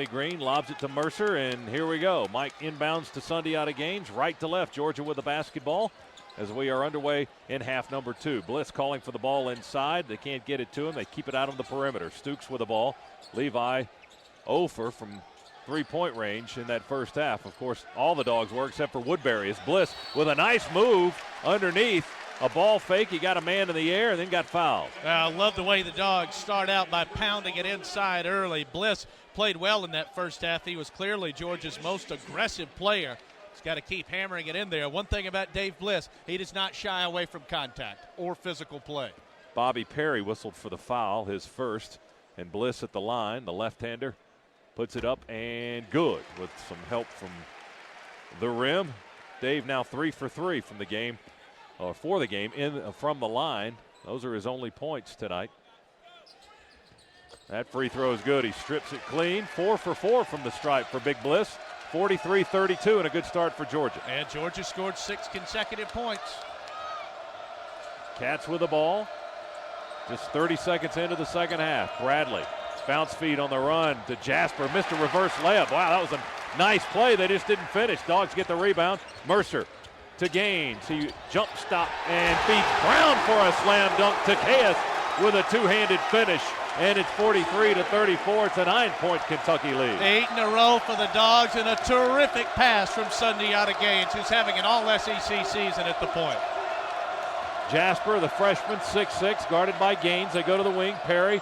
Johnny Green lobs it to Mercer, and here we go. Mike inbounds to Sundiata Gaines, right to left. Georgia with the basketball as we are underway in half number 2. Bliss calling for the ball inside. They can't get it to him. They keep it out on the perimeter. Stukes with the ball. Levi 0 from three-point range in that first half. Of course, all the Dogs were except for Woodbury. As Bliss with a nice move underneath. A ball fake. He got a man in the air and then got fouled. I love the way the Dogs start out by pounding it inside early. Bliss played well in that first half. He was clearly Georgia's most aggressive player. He's got to keep hammering it in there. One thing about Dave Bliss, he does not shy away from contact or physical play. Bobby Perry whistled for the foul, his first, and Bliss at the line. The left-hander puts it up and good with some help from the rim. Dave now 3 for 3 from the game, or for the game, from the line. Those are his only points tonight. That free throw is good. He strips it clean. 4 for 4 from the stripe for Big Bliss. 43-32 and a good start for Georgia. And Georgia scored 6 consecutive points. Cats with the ball. Just 30 seconds into the second half. Bradley, bounce feed on the run to Jasper. Missed a reverse layup. Wow, that was a nice play. They just didn't finish. Dogs get the rebound. Mercer to Gaines. He jump stop and feeds Brown for a slam dunk. Takeas with a two-handed finish. And it's 43-34. It's a 9-point Kentucky lead. 8 in a row for the Dogs, and a terrific pass from Sundiata Gaines, who's having an all-SEC season at the point. Jasper, the freshman, 6'6", guarded by Gaines. They go to the wing. Perry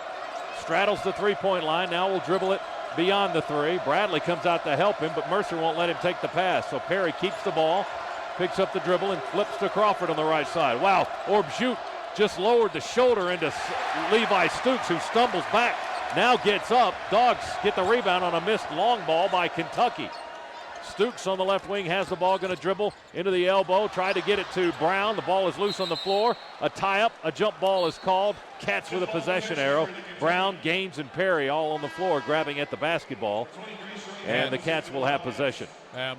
straddles the three-point line. Now will dribble it beyond the three. Bradley comes out to help him, but Mercer won't let him take the pass. So Perry keeps the ball, picks up the dribble, and flips to Crawford on the right side. Wow, Orbjut just lowered the shoulder into Levi Stukes, who stumbles back, now gets up. Dogs get the rebound on a missed long ball by Kentucky. Stukes on the left wing has the ball, going to dribble into the elbow, try to get it to Brown. The ball is loose on the floor. A tie-up, a jump ball is called. Cats with a possession arrow. Brown, Gaines, and Perry all on the floor grabbing at the basketball. And the Cats will have possession.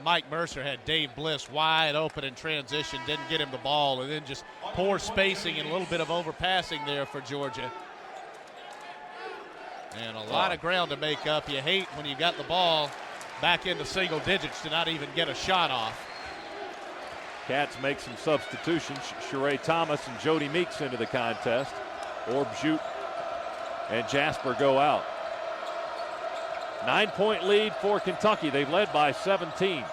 Mike Mercer had Dave Bliss wide open in transition, didn't get him the ball, and then just poor spacing and a little bit of overpassing there for Georgia. And a lot of ground to make up. You hate when you got the ball back into single digits to not even get a shot off. Cats make some substitutions. Sheree Thomas and Jody Meeks into the contest. Orbjut and Jasper go out. 9-point lead for Kentucky. They've led by 17.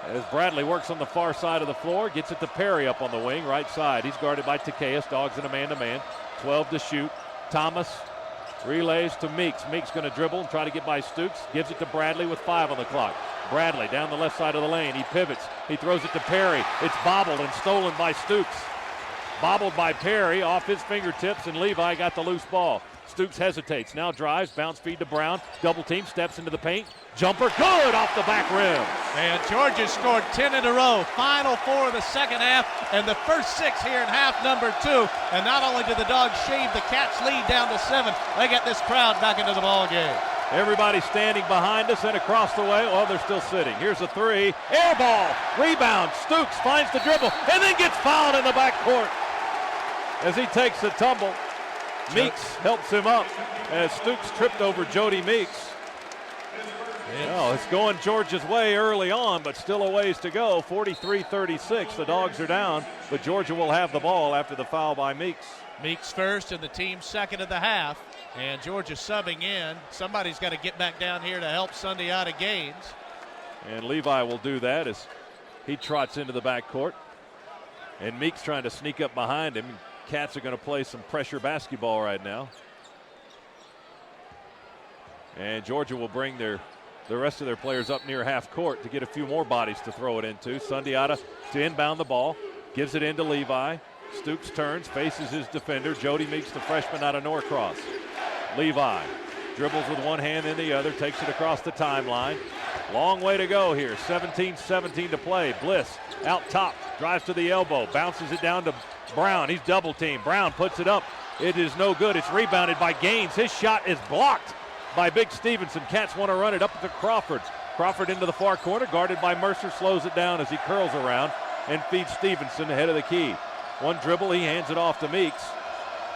As Bradley works on the far side of the floor, gets it to Perry up on the wing, right side. He's guarded by Takeas. Dogs in a man-to-man. 12 to shoot. Thomas relays to Meeks. Meeks going to dribble and try to get by Stukes. Gives it to Bradley with 5 on the clock. Bradley down the left side of the lane. He pivots. He throws it to Perry. It's bobbled and stolen by Stukes. Bobbled by Perry off his fingertips, and Levi got the loose ball. Stukes hesitates, now drives, bounce feed to Brown, double team, steps into the paint, jumper, good off the back rim. And Georgia scored 10 in a row, final 4 of the second half, and the first 6 here in half number 2. And not only did the Dogs shave the Cats' lead down to 7, they got this crowd back into the ball game. Everybody standing behind us and across the way. Oh, they're still sitting. Here's a three, air ball, rebound. Stukes finds the dribble and then gets fouled in the backcourt as he takes a tumble. Meeks helps him up as Stukes tripped over Jody Meeks. Well, it's going Georgia's way early on, but still a ways to go. 43-36, the Dogs are down, but Georgia will have the ball after the foul by Meeks. Meeks first and the team second of the half, and Georgia subbing in. Somebody's got to get back down here to help Sundiata Gaines. And Levi will do that as he trots into the backcourt. And Meeks trying to sneak up behind him. Cats are going to play some pressure basketball right now. And Georgia will bring the rest of their players up near half court to get a few more bodies to throw it into. Sundiata to inbound the ball, gives it into Levi. Stukes turns, faces his defender. Jody Meeks, the freshman out of Norcross. Levi dribbles with one hand and the other, takes it across the timeline. Long way to go here, 17-17 to play. Bliss out top, drives to the elbow, bounces it down to Brown. He's double teamed. Brown puts it up. It is no good. It's rebounded by Gaines. His shot is blocked by Big Stevenson. Cats want to run it up to Crawford. Crawford into the far corner, guarded by Mercer, slows it down as he curls around and feeds Stevenson ahead of the key. One dribble, he hands it off to Meeks.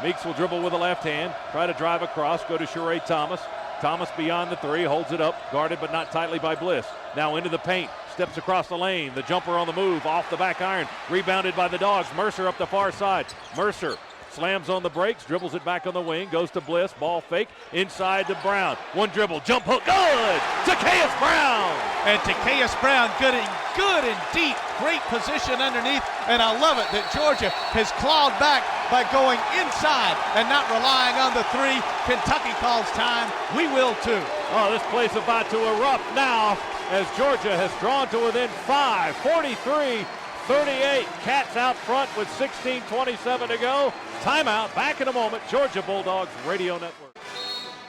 Meeks will dribble with the left hand, try to drive across, go to Sheree Thomas. Thomas beyond the three, holds it up, guarded but not tightly by Bliss. Now into the paint, steps across the lane. The jumper on the move, off the back iron, rebounded by the Dogs. Mercer up the far side. Mercer slams on the brakes, dribbles it back on the wing, goes to Bliss, ball fake, inside to Brown. One dribble, jump hook, good! Zacchaeus Brown! And Zacchaeus Brown good and deep, great position underneath, and I love it that Georgia has clawed back by going inside and not relying on the three. Kentucky calls time, we will too. Oh, this play's about to erupt now as Georgia has drawn to within 5, 43-38. Cats out front with 16:27 to go. Timeout, back in a moment. Georgia Bulldogs Radio Network.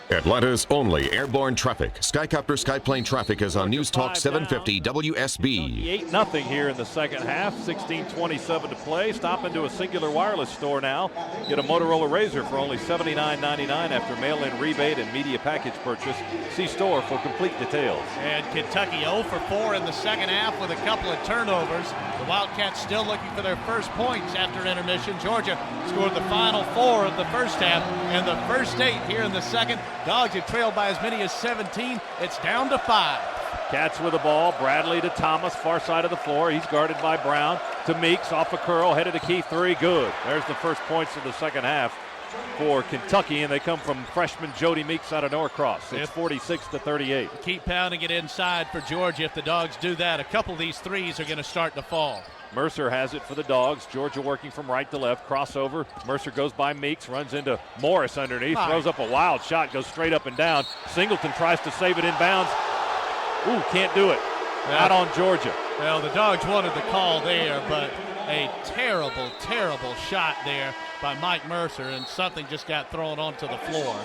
Atlanta's only airborne traffic. Skycopter Skyplane traffic is on News Talk 750 WSB. 8-0 here in the second half. 16:27 to play. Stop into a Singular Wireless store now. Get a Motorola Razr for only $79.99 after mail-in rebate and media package purchase. See store for complete details. And Kentucky 0 for 4 in the second half with a couple of turnovers. The Wildcats still looking for their first points after intermission. Georgia scored the final 4 of the first half and the first 8 here in the second. Dogs have trailed by as many as 17. It's down to 5. Cats with the ball. Bradley to Thomas, far side of the floor. He's guarded by Brown. To Meeks, off a curl, headed to key three. Good. There's the first points of the second half for Kentucky, and they come from freshman Jody Meeks out of Norcross. It's 46-38. Keep pounding it inside for Georgia. If the Dogs do that, a couple of these threes are going to start to fall. Mercer has it for the Dogs. Georgia working from right to left. Crossover. Mercer goes by Meeks, runs into Morris underneath, throws up a wild shot, goes straight up and down. Singleton tries to save it inbounds. Ooh, can't do it. Out on Georgia. Well, the Dogs wanted the call there, but a terrible, terrible shot there by Mike Mercer, and something just got thrown onto the floor.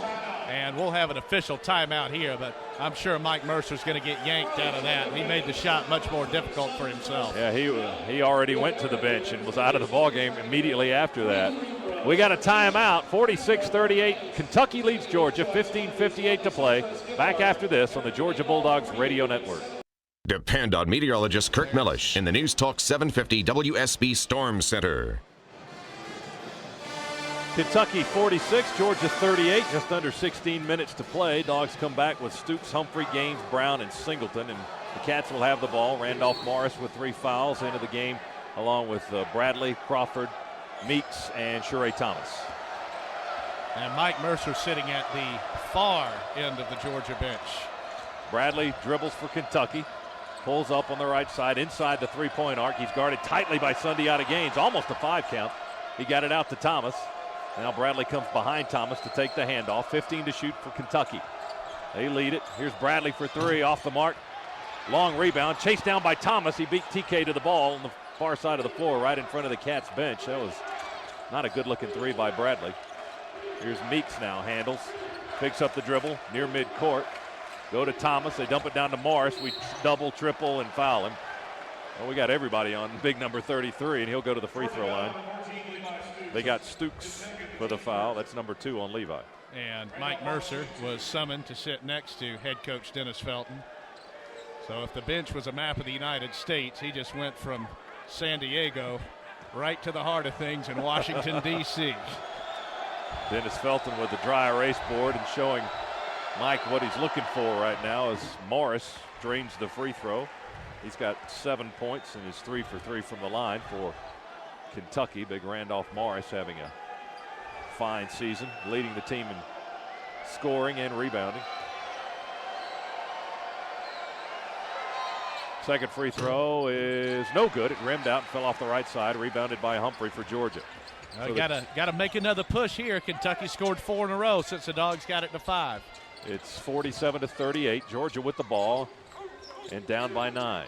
And we'll have an official timeout here, but I'm sure Mike Mercer's going to get yanked out of that. He made the shot much more difficult for himself. Yeah, he already went to the bench and was out of the ballgame immediately after that. We got a timeout, 46-38. Kentucky leads Georgia, 15:58 to play. Back after this on the Georgia Bulldogs Radio Network. Depend on meteorologist Kirk Mellish in the News Talk 750 WSB Storm Center. Kentucky 46, Georgia 38, just under 16 minutes to play. Dogs come back with Stoops, Humphrey, Gaines, Brown, and Singleton, and the Cats will have the ball. Randolph Morris with 3 fouls into the game, along with Bradley, Crawford, Meeks, and Sheree Thomas. And Mike Mercer sitting at the far end of the Georgia bench. Bradley dribbles for Kentucky, pulls up on the right side, inside the three-point arc. He's guarded tightly by Sundiata Gaines, almost a 5 count. He got it out to Thomas. Now Bradley comes behind Thomas to take the handoff. 15 to shoot for Kentucky. They lead it. Here's Bradley for 3, off the mark. Long rebound, chased down by Thomas. He beat TK to the ball on the far side of the floor, right in front of the Cats bench. That was not a good-looking 3 by Bradley. Here's Meeks now, handles, picks up the dribble near midcourt. Go to Thomas. They dump it down to Morris. We double, triple, and foul him. Well, we got everybody on big number 33, and he'll go to the free throw line. They got Stooks for the foul. That's number 2 on Levi. And Mike Mercer was summoned to sit next to head coach Dennis Felton. So if the bench was a map of the United States, he just went from San Diego right to the heart of things in Washington, D.C. Dennis Felton with the dry erase board and showing Mike what he's looking for right now as Morris drains the free throw. He's got 7 points and is 3 for 3 from the line for Kentucky. Big Randolph Morris having a fine season, leading the team in scoring and rebounding. Second free throw is no good. It rimmed out and fell off the right side, rebounded by Humphrey for Georgia. So gotta make another push here. Kentucky scored 4 in a row since the Dogs got it to 5. It's 47-38. Georgia with the ball and down by 9.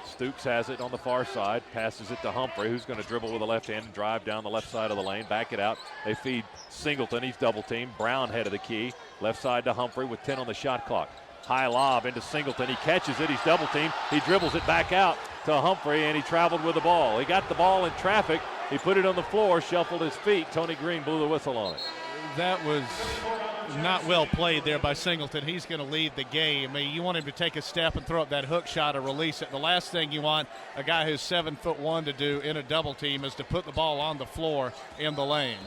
Stoops has it on the far side, passes it to Humphrey, who's going to dribble with the left hand and drive down the left side of the lane, back it out. They feed Singleton. He's double teamed. Brown head of the key. Left side to Humphrey with 10 on the shot clock. High lob into Singleton. He catches it. He's double teamed. He dribbles it back out to Humphrey, and he traveled with the ball. He got the ball in traffic. He put it on the floor, shuffled his feet. Tony Green blew the whistle on it. That was not well played there by Singleton. He's going to lead the game. I mean, you want him to take a step and throw up that hook shot or release it. The last thing you want a guy who's 7'1" to do in a double team is to put the ball on the floor in the lane.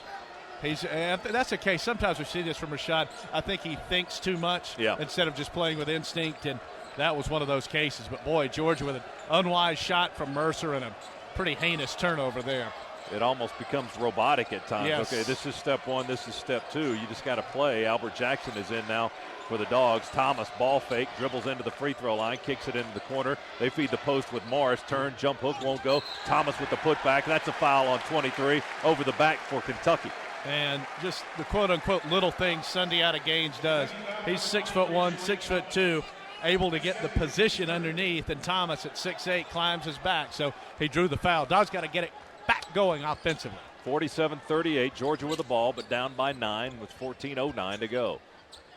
That's the case. Sometimes we see this from Rashad. I think he thinks too much instead of just playing with instinct, and that was one of those cases. But, boy, Georgia with an unwise shot from Mercer and a pretty heinous turnover there. It almost becomes robotic at times. Yes. Okay, this is step one, this is step two. You just got to play. Albert Jackson is in now for the Dogs. Thomas, ball fake, dribbles into the free throw line, kicks it into the corner. They feed the post with Morris. Turn, jump hook, won't go. Thomas with the putback. That's a foul on 23 over the back for Kentucky. And just the quote-unquote little things Sundiata Gaines does. He's 6'1", 6'2", able to get the position underneath, and Thomas at 6'8" climbs his back. So he drew the foul. Dogs got to get it back going offensively. 47-38, Georgia with the ball, but down by 9 with 14:09 to go.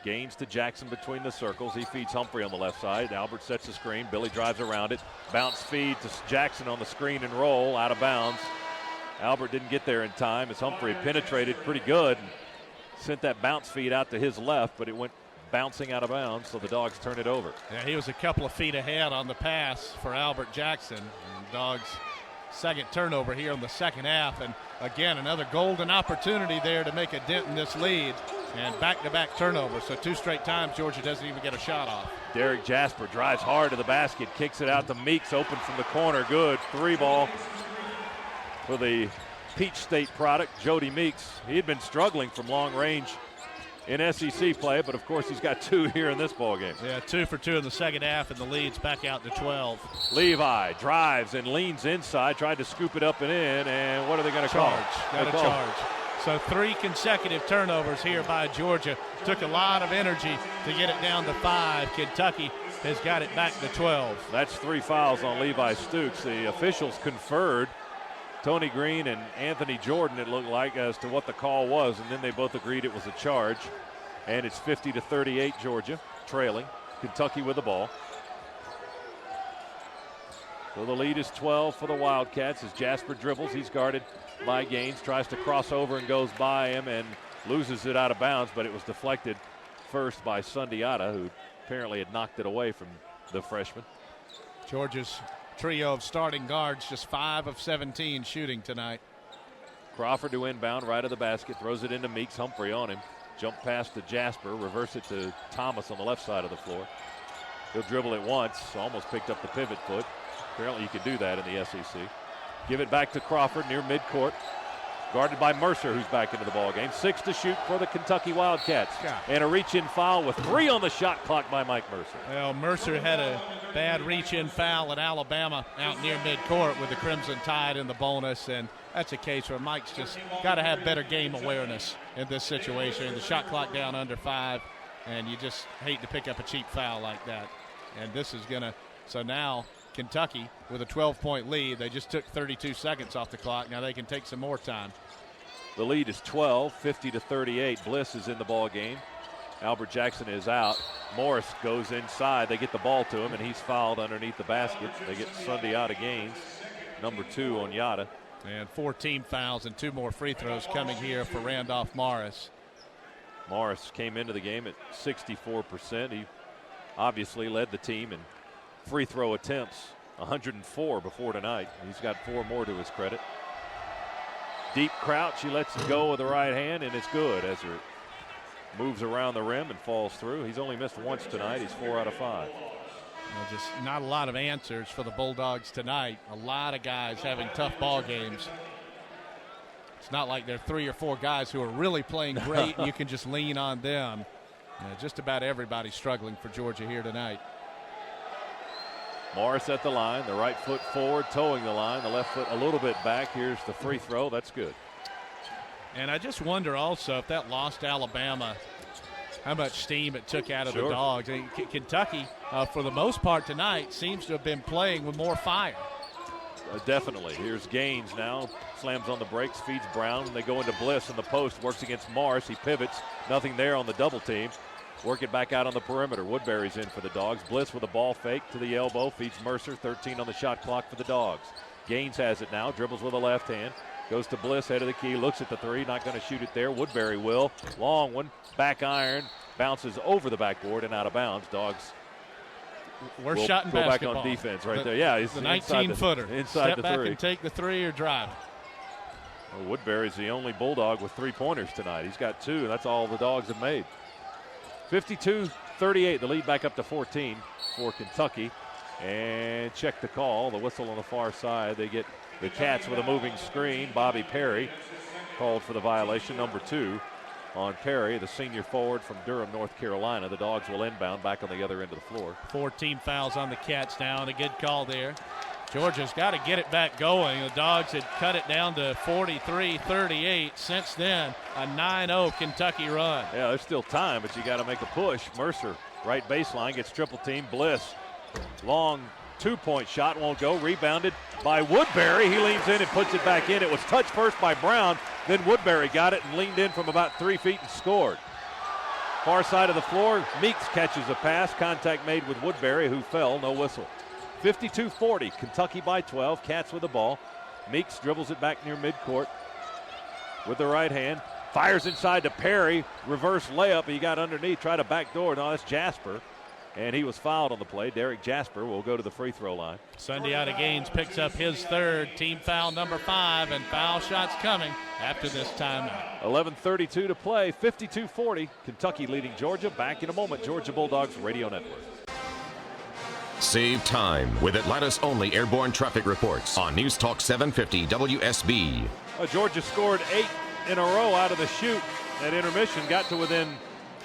Gaines to Jackson between the circles. He feeds Humphrey on the left side. Albert sets the screen. Billy drives around it. Bounce feed to Jackson on the screen and roll out of bounds. Albert didn't get there in time as Humphrey penetrated pretty good and sent that bounce feed out to his left, but it went bouncing out of bounds, so the Dogs turn it over. Yeah, he was a couple of feet ahead on the pass for Albert Jackson. And Dogs' second turnover here in the second half. And again, another golden opportunity there to make a dent in this lead. And back-to-back turnovers. So 2 straight times Georgia doesn't even get a shot off. Derek Jasper drives hard to the basket, kicks it out to Meeks, open from the corner. Good 3-ball for the Peach State product, Jody Meeks. He had been struggling from long range in SEC play, but of course he's got 2 here in this ball game. Yeah, 2 for 2 in the second half, and the lead's back out to 12. Levi drives and leans inside, tried to scoop it up and in, and what are they going to call? Got a charge. So 3 consecutive turnovers here by Georgia. Took a lot of energy to get it down to 5. Kentucky has got it back to 12. That's 3 fouls on Levi Stooks. The officials conferred, Tony Green and Anthony Jordan, it looked like, as to what the call was, and then they both agreed it was a charge. And it's 50-38 Georgia, trailing. Kentucky with the ball. So the lead is 12 for the Wildcats as Jasper dribbles. He's guarded by Gaines, tries to cross over and goes by him and loses it out of bounds, but it was deflected first by Sundiata, who apparently had knocked it away from the freshman. Georgia's trio of starting guards, just 5 of 17 shooting tonight. Crawford to inbound, right of the basket, throws it into Meeks. Humphrey on him. Jump pass to Jasper, reverse it to Thomas on the left side of the floor. He'll dribble it once, almost picked up the pivot foot. Apparently you can do that in the SEC. Give it back to Crawford near midcourt. Guarded by Mercer, who's back into the ball game. 6 to shoot for the Kentucky Wildcats. And a reach-in foul with 3 on the shot clock by Mike Mercer. Well, Mercer had a bad reach-in foul at Alabama out near midcourt with the Crimson Tide in the bonus, and that's a case where Mike's just got to have better game awareness in this situation. The shot clock down under 5, and you just hate to pick up a cheap foul like that. And this is going to – so now Kentucky with a 12-point lead. They just took 32 seconds off the clock. Now they can take some more time. The lead is 12, 50-38. Bliss is in the ball game. Albert Jackson is out. Morris goes inside. They get the ball to him, and he's fouled underneath the basket. They get Sundiata Gaines, number 2 on Yada. And 14 fouls and 2 more free throws coming here for Randolph Morris. Morris came into the game at 64%. He obviously led the team in free throw attempts, 104 before tonight. He's got 4 more to his credit. Deep crouch, he lets it go with the right hand, and it's good as it moves around the rim and falls through. He's only missed once tonight. He's 4 out of 5. Well, just not a lot of answers for the Bulldogs tonight. A lot of guys having tough ball games. It's not like there are 3 or 4 guys who are really playing great and you can just lean on them. Just about everybody's struggling for Georgia here tonight. Morris at the line, the right foot forward, towing the line, the left foot a little bit back. Here's the free throw. That's good. And I just wonder also if that lost Alabama, how much steam it took out of the Dogs. I mean, Kentucky, for the most part tonight, seems to have been playing with more fire. Definitely. Here's Gaines now. Slams on the brakes, feeds Brown. They go into Bliss in the post, works against Morris. He pivots. Nothing there on the double team. Work it back out on the perimeter. Woodbury's in for the Dogs. Bliss with a ball fake to the elbow. Feeds Mercer. 13 on the shot clock for the Dogs. Gaines has it now. Dribbles with a left hand. Goes to Bliss, head of the key. Looks at the 3. Not going to shoot it there. Woodbury will. Long one. Back iron. Bounces over the backboard and out of bounds. Dogs Worst shot in go basketball. Back on defense right there. Yeah, he's the 19-footer. Inside Step the back 3. and take the 3 or drive. Well, Woodbury's the only Bulldog with 3-pointers tonight. He's got 2, and that's all the Dogs have made. 52-38, the lead back up to 14 for Kentucky. And check the call, the whistle on the far side. They get the Cats with a moving screen. Bobby Perry called for the violation, number 2 on Perry, the senior forward from Durham, North Carolina. The Dogs will inbound back on the other end of the floor. 14 fouls on the Cats now, and a good call there. Georgia's got to get it back going. The Dogs had cut it down to 43-38. Since then, a 9-0 Kentucky run. Yeah, there's still time, but you got to make a push. Mercer, right baseline, gets triple team. Bliss, long 2-point shot, won't go. Rebounded by Woodbury. He leans in and puts it back in. It was touched first by Brown, then Woodbury got it and leaned in from about 3 feet and scored. Far side of the floor, Meeks catches a pass. Contact made with Woodbury, who fell, no whistle. 52-40, Kentucky by 12. Cats with the ball. Meeks dribbles it back near midcourt with the right hand. Fires inside to Perry. Reverse layup. He got underneath, tried a backdoor. No, that's Jasper. And he was fouled on the play. Derek Jasper will go to the free throw line. Sundiata Gaines picks up his 3rd, team foul number 5, and foul shots coming after this timeout. 11:32 to play, 52-40. Kentucky leading Georgia. Back in a moment, Georgia Bulldogs Radio Network. Save time with Atlanta's only airborne traffic reports on News Talk 750 WSB. Georgia scored 8 in a row out of the chute at intermission, got to within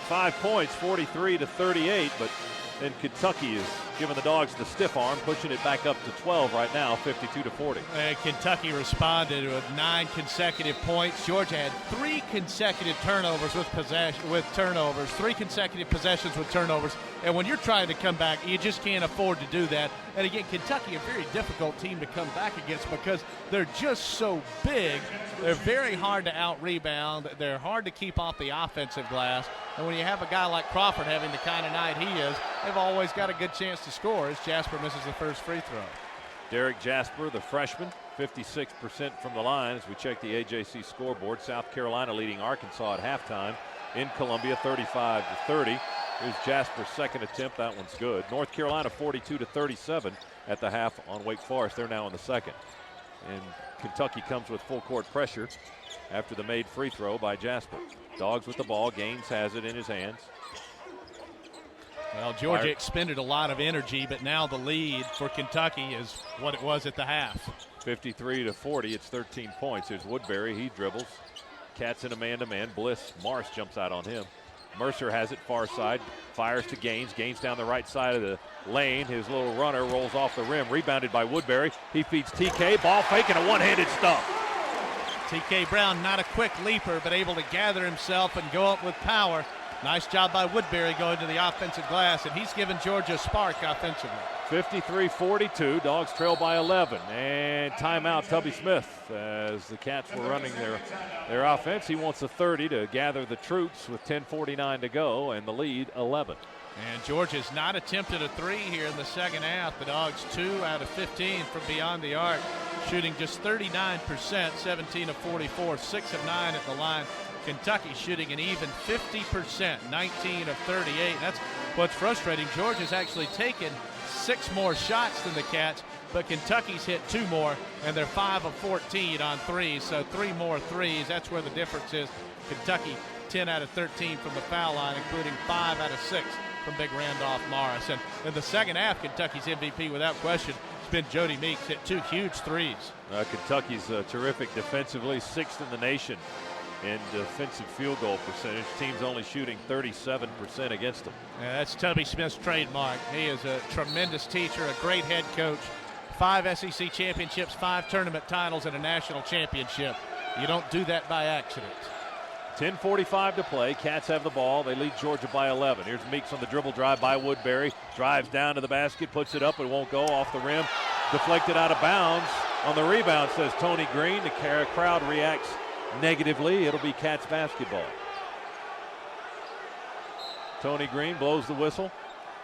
5 points, 43-38, but then Kentucky is giving the Dogs the stiff arm, pushing it back up to 12 right now, 52-40. Kentucky responded with 9 consecutive points. Georgia had 3 consecutive turnovers with turnovers, 3 consecutive possessions with turnovers. And when you're trying to come back, you just can't afford to do that. And again, Kentucky, a very difficult team to come back against because they're just so big. They're very hard to out-rebound. They're hard to keep off the offensive glass. And when you have a guy like Crawford having the kind of night he is, they've always got a good chance to score as Jasper misses the first free throw. Derek Jasper, the freshman, 56% from the line as we check the AJC scoreboard. South Carolina leading Arkansas at halftime in Columbia, 35-30. Here's Jasper's second attempt. That one's good. North Carolina 42-37 at the half on Wake Forest. They're now in the second. And Kentucky comes with full court pressure after the made free throw by Jasper. Dogs with the ball. Gaines has it in his hands. Well, Georgia expended a lot of energy, but now the lead for Kentucky is what it was at the half. 53-40. It's 13 points. Here's Woodbury. He dribbles. Cats in a man-to-man. Bliss. Morris jumps out on him. Mercer has it far side, fires to Gaines. Gaines down the right side of the lane. His little runner rolls off the rim, rebounded by Woodbury. He feeds TK, ball fake and a one-handed stump. TK Brown, not a quick leaper, but able to gather himself and go up with power. Nice job by Woodbury going to the offensive glass, and he's given Georgia a spark offensively. 53-42, Dogs trail by 11. And timeout, Tubby Smith, as the Cats were running their offense. He wants a 30 to gather the troops with 10:49 to go, and the lead 11. And Georgia's not attempted a 3 here in the second half. The Dogs 2 out of 15 from beyond the arc, shooting just 39%, 17 of 44, 6 of 9 at the line. Kentucky shooting an even 50%, 19 of 38. That's what's frustrating. Georgia's actually taken 6 more shots than the Cats, but Kentucky's hit 2 more, and they're 5 of 14 on 3s, so 3 more 3s. That's where the difference is. Kentucky 10 out of 13 from the foul line, including 5 out of 6 from Big Randolph Morris. And in the second half, Kentucky's MVP without question has been Jody Meeks, hit 2 huge 3s. Kentucky's terrific defensively, 6th in the nation in defensive field goal percentage. Team's only shooting 37% against them. Yeah, that's Tubby Smith's trademark. He is a tremendous teacher, a great head coach. 5 SEC championships, 5 tournament titles, and a national championship. You don't do that by accident. 10:45 to play. Cats have the ball. They lead Georgia by 11. Here's Meeks on the dribble drive by Woodbury. Drives down to the basket, puts it up. It won't go off the rim. Deflected out of bounds. On the rebound, says Tony Green. The crowd reacts negatively. It'll be Cats basketball. Tony Green blows the whistle.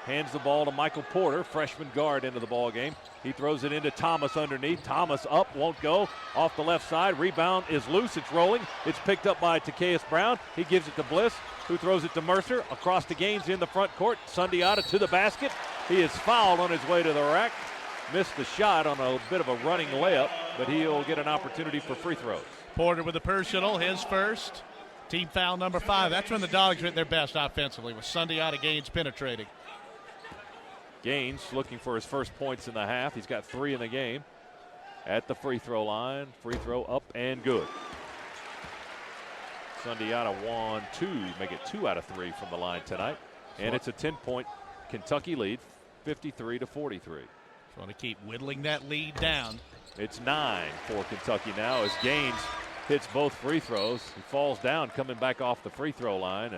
Hands the ball to Michael Porter, freshman guard, into the ball game. He throws it into Thomas underneath. Thomas up, won't go. Off the left side, rebound is loose. It's rolling. It's picked up by Takeas Brown. He gives it to Bliss, who throws it to Mercer. Across the Gaines in the front court. Sundiata to the basket. He is fouled on his way to the rack. Missed the shot on a bit of a running layup, but he'll get an opportunity for free throws. Porter with the personal, his first. Team foul number 5. That's when the Dogs are at their best offensively, with Sundiata Gaines penetrating. Gaines looking for his first points in the half. He's got 3 in the game. At the free throw line. Free throw up and good. Sundiata 1-2. Make it 2 out of 3 from the line tonight. And it's a 10-point Kentucky lead, 53-43. Just want to keep whittling that lead down. It's 9 for Kentucky now as Gaines hits both free throws. He falls down coming back off the free throw line.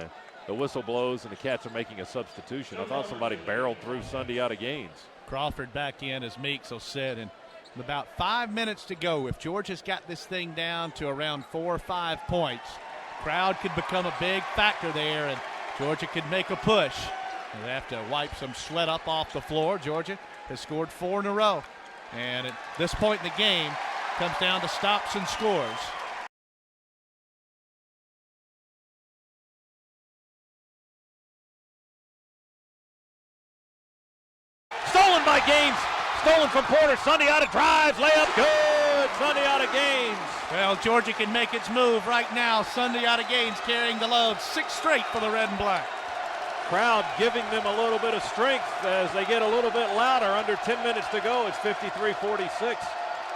The whistle blows and the Cats are making a substitution. I thought somebody barreled through Sundiata Gaines. Crawford back in, as Meeks will said, and with about 5 minutes to go, if Georgia's got this thing down to around 4 or 5 points, crowd could become a big factor there, and Georgia could make a push. They have to wipe some sweat up off the floor. Georgia has scored 4 in a row, and at this point in the game, comes down to stops and scores. Stolen by Gaines. Stolen from Porter. Sundiata drives. Layup. Good. Sundiata Gaines. Well, Georgia can make its move right now. Sundiata Gaines carrying the load. 6 straight for the red and black. Crowd giving them a little bit of strength as they get a little bit louder. Under 10 minutes to go. It's 53-46.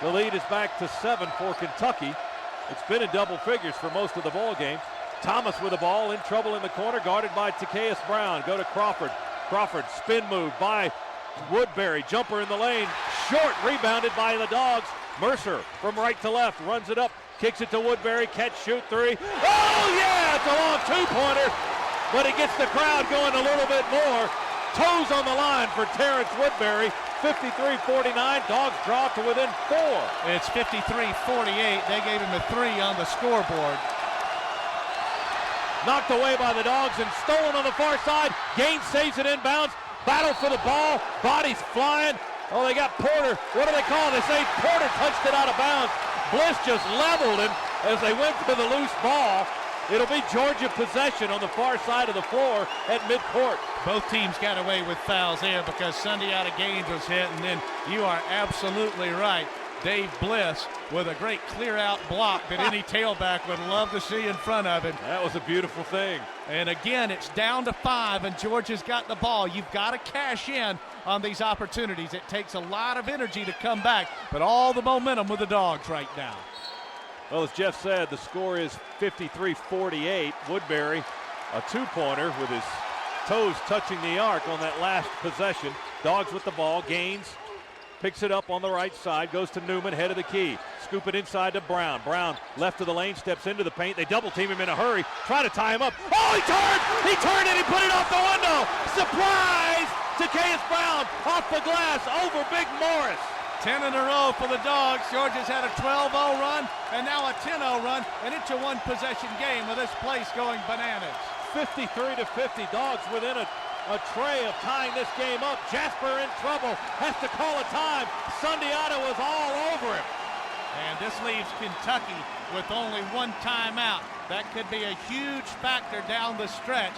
The lead is back to 7 for Kentucky. It's been in double figures for most of the ball game. Thomas with the ball, in trouble in the corner, guarded by Takeas Brown. Go to Crawford. Crawford, spin move by Woodbury. Jumper in the lane. Short, rebounded by the Dogs. Mercer from right to left, runs it up, kicks it to Woodbury. Catch, shoot, 3. Oh, yeah! It's a long 2-pointer, but it gets the crowd going a little bit more. Toes on the line for Terrence Woodbury. 53-49. Dogs draw to within 4. It's 53-48. They gave him a 3 on the scoreboard. Knocked away by the Dogs and stolen on the far side. Gaines saves it inbounds. Battle for the ball. Bodies flying. Oh, they got Porter. What do they call it? They say Porter touched it out of bounds. Bliss just leveled him as they went to the loose ball. It'll be Georgia possession on the far side of the floor at midcourt. Both teams got away with fouls there because Sundiata Gaines was hit, and then you are absolutely right. Dave Bliss with a great clear-out block that any tailback would love to see in front of him. That was a beautiful thing. And again, it's down to 5, and Georgia's got the ball. You've got to cash in on these opportunities. It takes a lot of energy to come back, but all the momentum with the Dogs right now. Well, as Jeff said, the score is 53-48. Woodbury, a 2-pointer with his toes touching the arc on that last possession. Dogs with the ball. Gaines picks it up on the right side, goes to Newman, head of the key. Scoop it inside to Brown. Brown left of the lane, steps into the paint. They double team him in a hurry, try to tie him up. Oh, he turned! He turned and he put it off the window! Surprise! Takeas Brown off the glass over Big Morris. 10 in a row for the Dogs. Georgia's had a 12-0 run and now a 10-0 run, and it's a one-possession game with this place going bananas. 53-50, Dogs within a tray of tying this game up. Jasper in trouble, has to call a time. Sundiata was all over him. And this leaves Kentucky with only 1 timeout. That could be a huge factor down the stretch.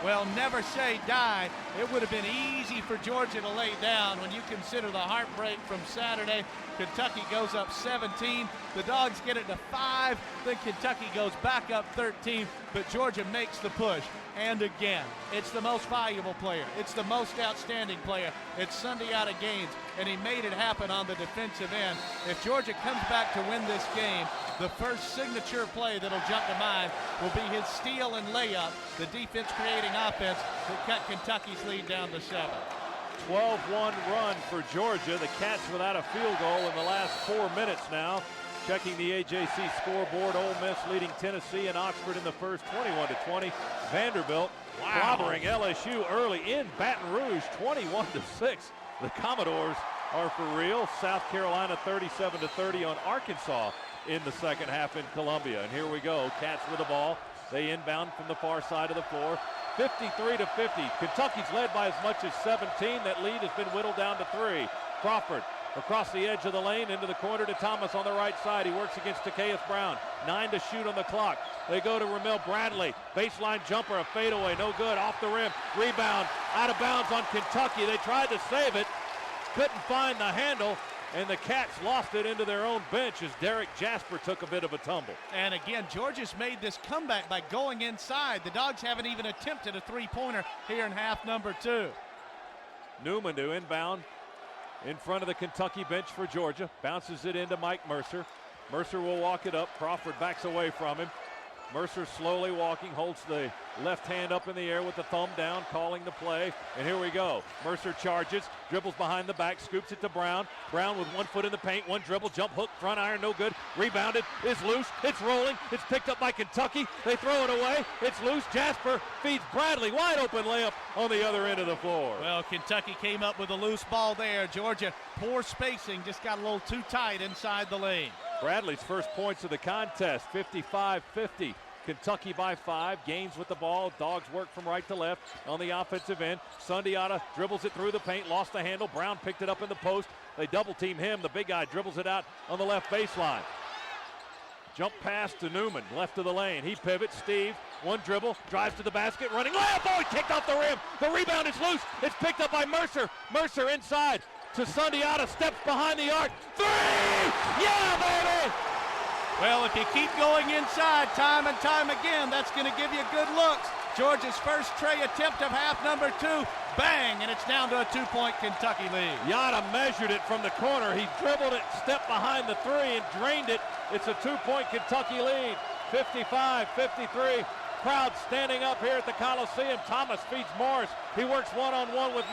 Well, never say die. It would have been easy for Georgia to lay down when you consider the heartbreak from Saturday. Kentucky goes up 17. The Dogs get it to 5. Then Kentucky goes back up 13. But Georgia makes the push. And again, it's the most valuable player. It's the most outstanding player. It's Sundiata Gaines, and he made it happen on the defensive end. If Georgia comes back to win this game, the first signature play that'll jump to mind will be his steal and layup, the defense creating offense that cut Kentucky's lead down to 7. 12-1 run for Georgia. The Cats without a field goal in the last 4 minutes now. Checking the AJC scoreboard, Ole Miss leading Tennessee and Oxford in the first 21-20. Vanderbilt clobbering LSU early in Baton Rouge, 21-6. The Commodores are for real. South Carolina 37-30 on Arkansas in the second half in Columbia. And here we go, Cats with the ball. They inbound from the far side of the floor. 53-50. Kentucky's led by as much as 17. That lead has been whittled down to 3. Crawford across the edge of the lane into the corner to Thomas on the right side. He works against Takeas Brown. 9 to shoot on the clock. They go to Ramil Bradley. Baseline jumper, a fadeaway, no good. Off the rim, rebound, out of bounds on Kentucky. They tried to save it, couldn't find the handle. and the Cats lost it into their own bench as Derek Jasper took a bit of a tumble. And again, Georgia's made this comeback by going inside. The Dogs haven't even attempted a three-pointer here in half number 2. Newman to inbound in front of the Kentucky bench for Georgia. Bounces it into Mike Mercer. Mercer will walk it up. Crawford backs away from him. Mercer slowly walking, holds the left hand up in the air with the thumb down, calling the play. And here we go. Mercer charges, dribbles behind the back, scoops it to Brown. Brown with 1 foot in the paint, one dribble, jump hook, front iron, no good. Rebounded, is loose, it's rolling, it's picked up by Kentucky. They throw it away, it's loose. Jasper feeds Bradley, wide open layup on the other end of the floor. Well, Kentucky came up with a loose ball there. Georgia, poor spacing, just got a little too tight inside the lane. Bradley's first points of the contest, 55-50. Kentucky by 5. Gaines with the ball. Dogs work from right to left on the offensive end. Sundiata dribbles it through the paint, lost the handle. Brown picked it up in the post. They double team him. The big guy dribbles it out on the left baseline. Jump pass to Newman, left of the lane. He pivots. Steve, one dribble, drives to the basket, running layup. Oh, he kicked off the rim. The rebound is loose. It's picked up by Mercer. Mercer inside to Sundiata, steps behind the arc. 3! Yeah, baby! Well, if you keep going inside time and time again, that's going to give you good looks. Georgia's first tray attempt of half number 2. Bang, and it's down to a 2-point Kentucky lead. Yada measured it from the corner. He dribbled it, stepped behind the 3, and drained it. It's a 2-point Kentucky lead, 55-53. Crowd standing up here at the Coliseum. Thomas feeds Morris. He works one-on-one with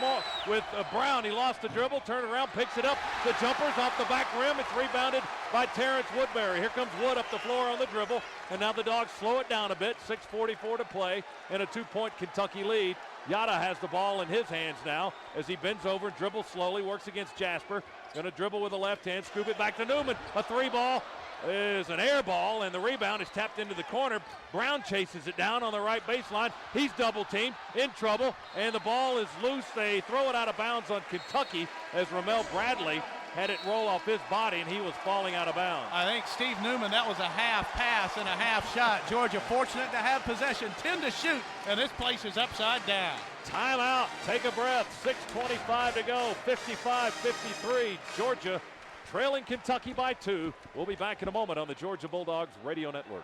Brown. He lost the dribble, turned around, picks it up. The jumper's off the back rim. It's rebounded by Terrence Woodbury. Here comes Wood up the floor on the dribble, and now the Dogs slow it down a bit. 6:44 to play, and a 2-point Kentucky lead. Yada has the ball in his hands now as he bends over, dribbles slowly, works against Jasper. Going to dribble with the left hand, scoop it back to Newman. A 3-ball. Is an air ball, and the rebound is tapped into the corner. Brown chases it down on the right baseline. He's double teamed, in trouble, and the ball is loose. They throw it out of bounds on Kentucky as Ramel Bradley had it roll off his body, and he was falling out of bounds. I think Steve Newman, that was a half pass and a half shot. Georgia fortunate to have possession, 10 to shoot, and this place is upside down. Timeout, take a breath, 6:25 to go, 55-53, Georgia trailing Kentucky by 2. We'll be back in a moment on the Georgia Bulldogs Radio Network.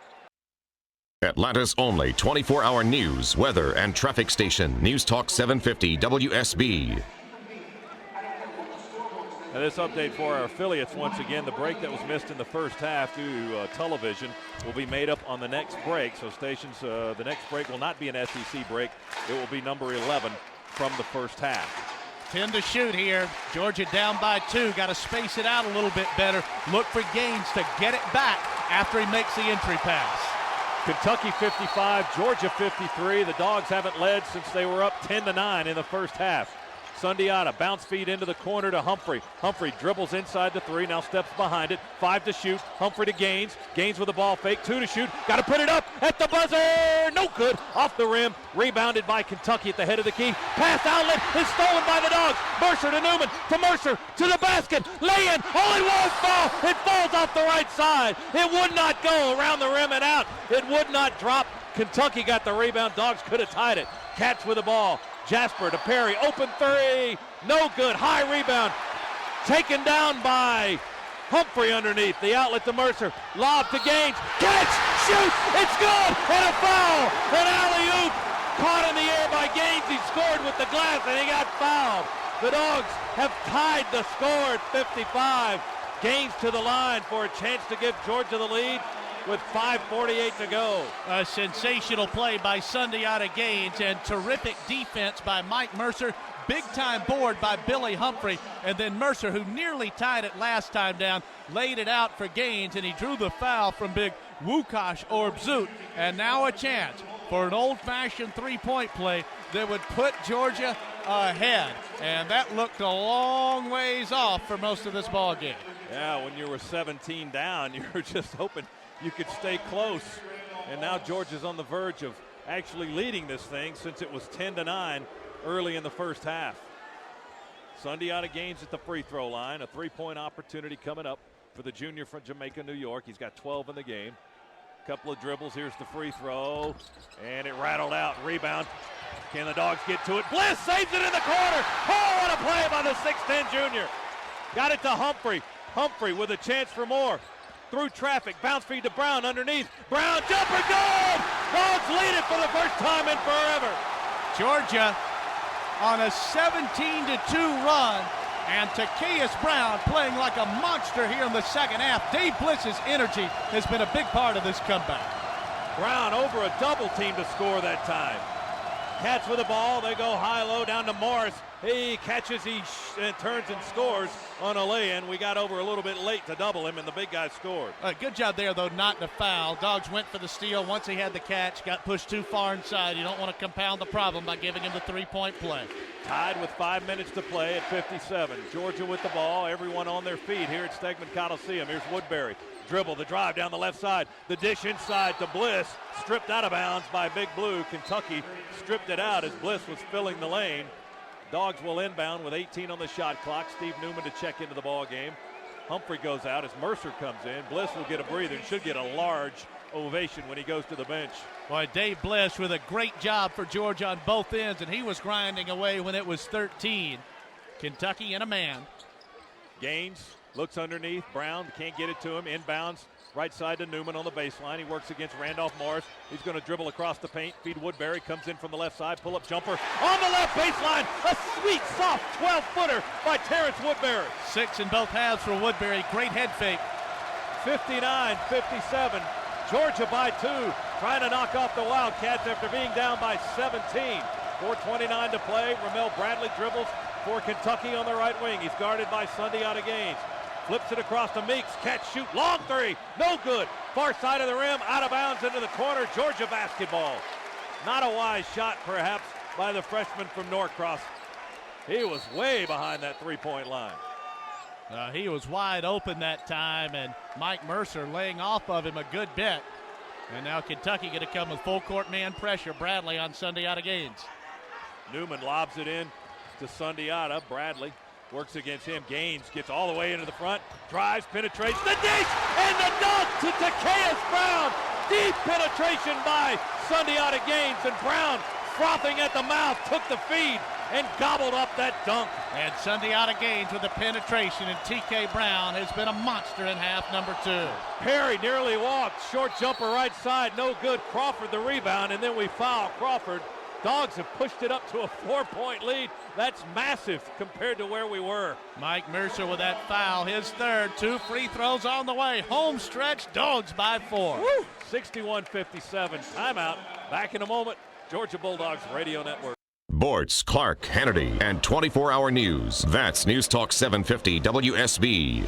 Atlanta's only 24-hour news, weather, and traffic station, News Talk 750 WSB. Now this update for our affiliates once again. The break that was missed in the first half due to television will be made up on the next break. So stations, the next break will not be an SEC break. It will be number 11 from the first half. 10 to shoot here. Georgia down by 2. Got to space it out a little bit better. Look for Gaines to get it back after he makes the entry pass. Kentucky 55, Georgia 53. The Dogs haven't led since they were up 10-9 in the first half. Sundiata, bounce feed into the corner to Humphrey. Humphrey dribbles inside the 3, now steps behind it. 5 to shoot, Humphrey to Gaines. Gaines with a ball fake, 2 to shoot. Got to put it up at the buzzer. No good, off the rim. Rebounded by Kentucky at the head of the key. Pass outlet is stolen by the Dogs. Mercer to Newman, to Mercer, to the basket. Lay in, oh, it won't fall. It falls off the right side. It would not go around the rim and out. It would not drop. Kentucky got the rebound. Dogs could have tied it. Cats with the ball. Jasper to Perry, open 3, no good, high rebound, taken down by Humphrey underneath, the outlet to Mercer, lob to Gaines, catch, shoot, it's good, and a foul, an alley-oop, caught in the air by Gaines, he scored with the glass and he got fouled. The Dogs have tied the score at 55, Gaines to the line for a chance to give Georgia the lead with 5:48 to go. A sensational play by Sundiata Gaines and terrific defense by Mike Mercer. Big-time board by Billy Humphrey. And then Mercer, who nearly tied it last time down, laid it out for Gaines, and he drew the foul from big Wukash Orbzut. And now a chance for an old-fashioned three-point play that would put Georgia ahead. And that looked a long ways off for most of this ball game. Yeah, when you were 17 down, you were just hoping you could stay close, and now Georgia's on the verge of actually leading this thing since it was 10-9 early in the first half. Sundiata Gaines at the free throw line, a 3-point opportunity coming up for the junior from Jamaica, New York. He's got 12 in the game. Couple of dribbles, here's the free throw, and it rattled out, rebound. Can the Dogs get to it? Bliss saves it in the corner. Oh, what a play by the 6'10 junior. Got it to Humphrey. Humphrey with a chance for more. Through traffic, bounce feed to Brown underneath. Brown, jumper, good! Dogs lead it for the first time in forever. Georgia on a 17-2 run, and Takeas Brown playing like a monster here in the second half. Dave Bliss's energy has been a big part of this comeback. Brown over a double team to score that time. Cats with the ball, they go high-low down to Morris. He catches, and turns and scores on a lay-in. We got over a little bit late to double him, and the big guy scored. Good job there, though, not to foul. Dogs went for the steal once he had the catch, got pushed too far inside. You don't want to compound the problem by giving him the three-point play. Tied with 5 minutes to play at 57. Georgia with the ball, everyone on their feet here at Stegman Coliseum. Here's Woodbury. Dribble, the drive down the left side. The dish inside to Bliss. Stripped out of bounds by Big Blue. Kentucky stripped it out as Bliss was filling the lane. Dogs will inbound with 18 on the shot clock. Steve Newman to check into the ball game. Humphrey goes out as Mercer comes in. Bliss will get a breather and should get a large ovation when he goes to the bench. Boy, Dave Bliss with a great job for Georgia on both ends, and he was grinding away when it was 13. Kentucky in a man. Gaines looks underneath. Brown can't get it to him. Inbounds right side to Newman on the baseline. He works against Randolph Morris. He's going to dribble across the paint. Feed Woodbury. Comes in from the left side. Pull-up jumper on the left baseline. A sweet, soft 12-footer by Terrence Woodbury. 6 in both halves for Woodbury. Great head fake. 59-57. Georgia by 2. Trying to knock off the Wildcats after being down by 17. 4:29 to play. Ramel Bradley dribbles for Kentucky on the right wing. He's guarded by Sunday out of Gaines. Flips it across to Meeks. Catch, shoot, long three. No good. Far side of the rim, out of bounds into the corner. Georgia basketball. Not a wise shot, perhaps, by the freshman from Norcross. He was way behind that three-point line. He was wide open that time, and Mike Mercer laying off of him a good bit. And now Kentucky going to come with full court man pressure. Bradley on Sunday out of Gaines. Newman lobs it in to Sundiata. Bradley works against him. Gaines gets all the way into the front, drives, penetrates the dish, and the dunk to Takeas Brown. Deep penetration by Sundiata Gaines, and Brown, frothing at the mouth, took the feed and gobbled up that dunk. And Sundiata Gaines with the penetration, and TK Brown has been a monster in half number 2. Perry nearly walked. Short jumper right side, no good. Crawford the rebound, and then we foul Crawford. Dogs have pushed it up to a 4-point lead. That's massive compared to where we were. Mike Mercer with that foul, his third. 2 free throws on the way. Home stretch, Dogs by 4. 61-57. Timeout. Back in a moment. Georgia Bulldogs Radio Network. Bortz, Clark, Hannity, and 24-hour news. That's News Talk 750 WSB.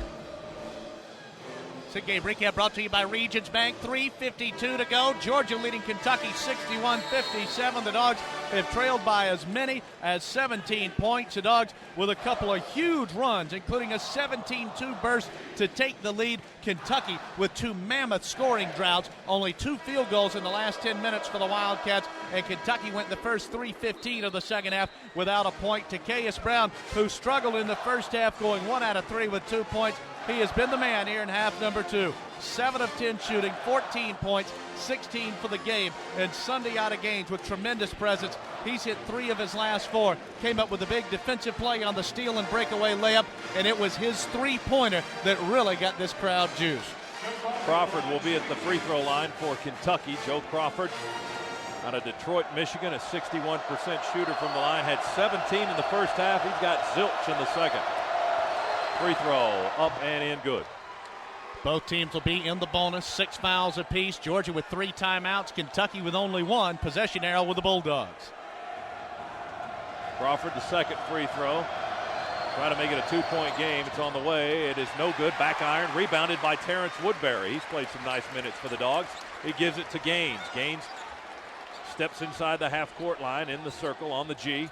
Game recap brought to you by Regions Bank. 3:52 to go. Georgia leading Kentucky 61-57. The Dogs have trailed by as many as 17 points. The Dogs with a couple of huge runs, including a 17-2 burst to take the lead. Kentucky with 2 mammoth scoring droughts. Only 2 field goals in the last 10 minutes for the Wildcats. And Kentucky went the first 3:15 of the second half without a point. Takeas Brown, who struggled in the first half, going 1 out of 3 with 2 points. He has been the man here in half number 2. 7 of 10 shooting, 14 points, 16 for the game. And Sunday out of Gaines with tremendous presence. He's hit 3 of his last 4. Came up with a big defensive play on the steal and breakaway layup. And it was his three-pointer that really got this crowd juiced. Crawford will be at the free throw line for Kentucky. Joe Crawford out of Detroit, Michigan, a 61% shooter from the line. Had 17 in the first half. He's got zilch in the second. Free throw up and in, good. Both teams will be in the bonus, 6 fouls apiece. Georgia with 3 timeouts, Kentucky with only 1. Possession arrow with the Bulldogs. Crawford, the second free throw. Try to make it a 2-point game. It's on the way. It is no good. Back iron, rebounded by Terrence Woodbury. He's played some nice minutes for the Dogs. He gives it to Gaines. Gaines steps inside the half-court line in the circle on the G.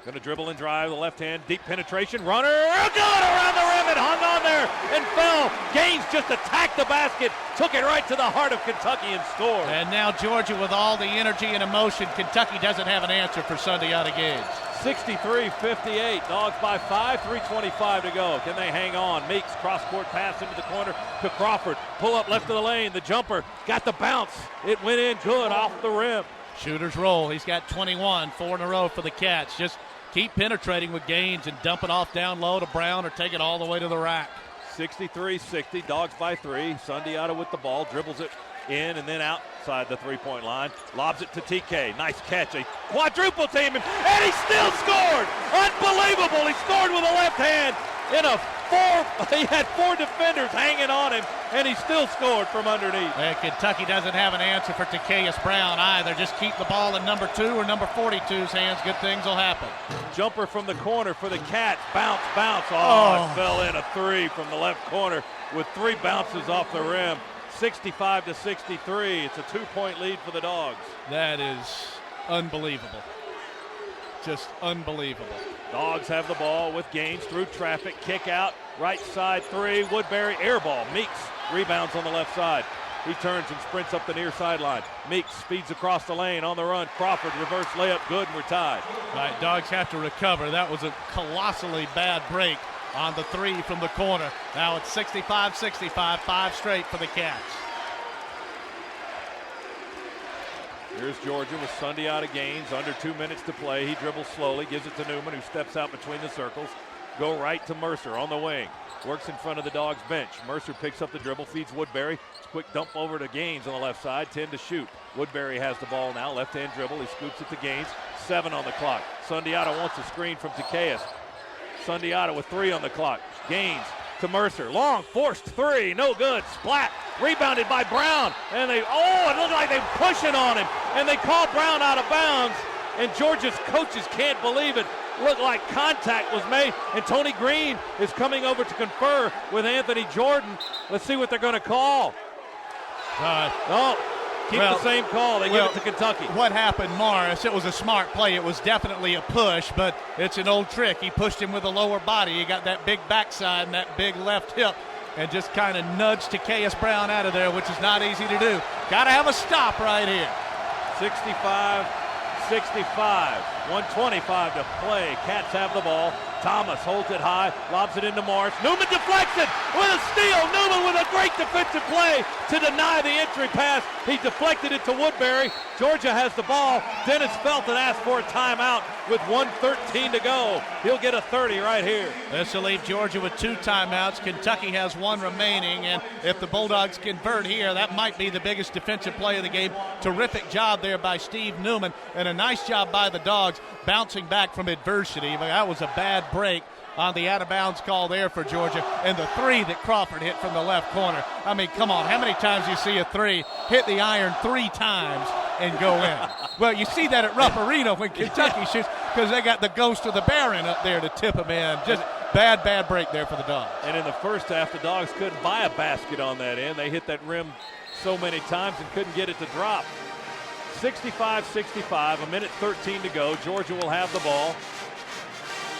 Going to dribble and drive the left hand. Deep penetration. Runner. Good around the rim and hung on there and fell. Gaines just attacked the basket. Took it right to the heart of Kentucky and scored. And now Georgia with all the energy and emotion. Kentucky doesn't have an answer for Sunday out of Gaines. 63-58. Dogs by 5. 3:25 to go. Can they hang on? Meeks cross-court pass into the corner to Crawford. Pull up left of the lane. The jumper got the bounce. It went in good off the rim. Shooters roll. He's got 21. 4 in a row for the Cats. Just keep penetrating with Gaines and dump it off down low to Brown or take it all the way to the rack. 63-60, Dogs by 3. Sundiata with the ball, dribbles it in and then outside the three-point line. Lobs it to TK. Nice catch. A quadruple team him, and he still scored. Unbelievable. He scored with a left hand in a he had 4 defenders hanging on him, and he still scored from underneath. And Kentucky doesn't have an answer for Takeas Brown either. Just keep the ball in number 2 or number 42's hands. Good things will happen. Jumper from the corner for the Cats. Bounce, bounce. Oh, it fell in. A 3 from the left corner with 3 bounces off the rim. 65-63. It's a 2-point lead for the Dogs. That is unbelievable. Just unbelievable. Dogs have the ball with Gaines through traffic. Kick out. Right side 3. Woodbury air ball. Meeks rebounds on the left side. He turns and sprints up the near sideline. Meeks speeds across the lane on the run. Crawford reverse layup. Good, and we're tied. Right, Dogs have to recover. That was a colossally bad break on the 3 from the corner. Now it's 65-65, 5 straight for the Cats. Here's Georgia with Sundiata Gaines. Under 2 minutes to play. He dribbles slowly, gives it to Newman, who steps out between the circles. Go right to Mercer on the wing. Works in front of the Dogs bench. Mercer picks up the dribble, feeds Woodbury. It's a quick dump over to Gaines on the left side. 10 to shoot. Woodbury has the ball now. Left-hand dribble. He scoops it to Gaines. 7 on the clock. Sundiata wants a screen from Takeas. Sundiata with 3 on the clock. Gaines to Mercer. Long forced 3. No good. Splat. Rebounded by Brown. And it looked like they were pushing on him. And they call Brown out of bounds. And Georgia's coaches can't believe it. Looked like contact was made. And Tony Green is coming over to confer with Anthony Jordan. Let's see what they're going to call. Keep the same call. They give it to Kentucky. What happened, Morris? It was a smart play. It was definitely a push, but it's an old trick. He pushed him with the lower body. He got that big backside and that big left hip and just kind of nudged Takeas Brown out of there, which is not easy to do. Got to have a stop right here. 65-65. 1:25 to play. Cats have the ball. Thomas holds it high, lobs it into Morris. Newman deflects it with a steal. Newman with a great defensive play to deny the entry pass. He deflected it to Woodbury. Georgia has the ball. Dennis Felton asked for a timeout with 1:13 to go. He'll get a 30 right here. This will leave Georgia with 2 timeouts. Kentucky has 1 remaining, and if the Bulldogs convert here, that might be the biggest defensive play of the game. Terrific job there by Steve Newman, and a nice job by the Dogs bouncing back from adversity. That was a bad break on the out-of-bounds call there for Georgia, and the 3 that Crawford hit from the left corner. I mean, come on, how many times you see a 3 hit the iron 3 times and go in? Well, you see that at Rupp Arena when Kentucky shoots, because they got the ghost of the Baron up there to tip them in. Just bad break there for the Dogs. And in the first half, the Dogs couldn't buy a basket on that end. They hit that rim so many times and couldn't get it to drop. 65-65, 1:13 to go. Georgia will have the ball.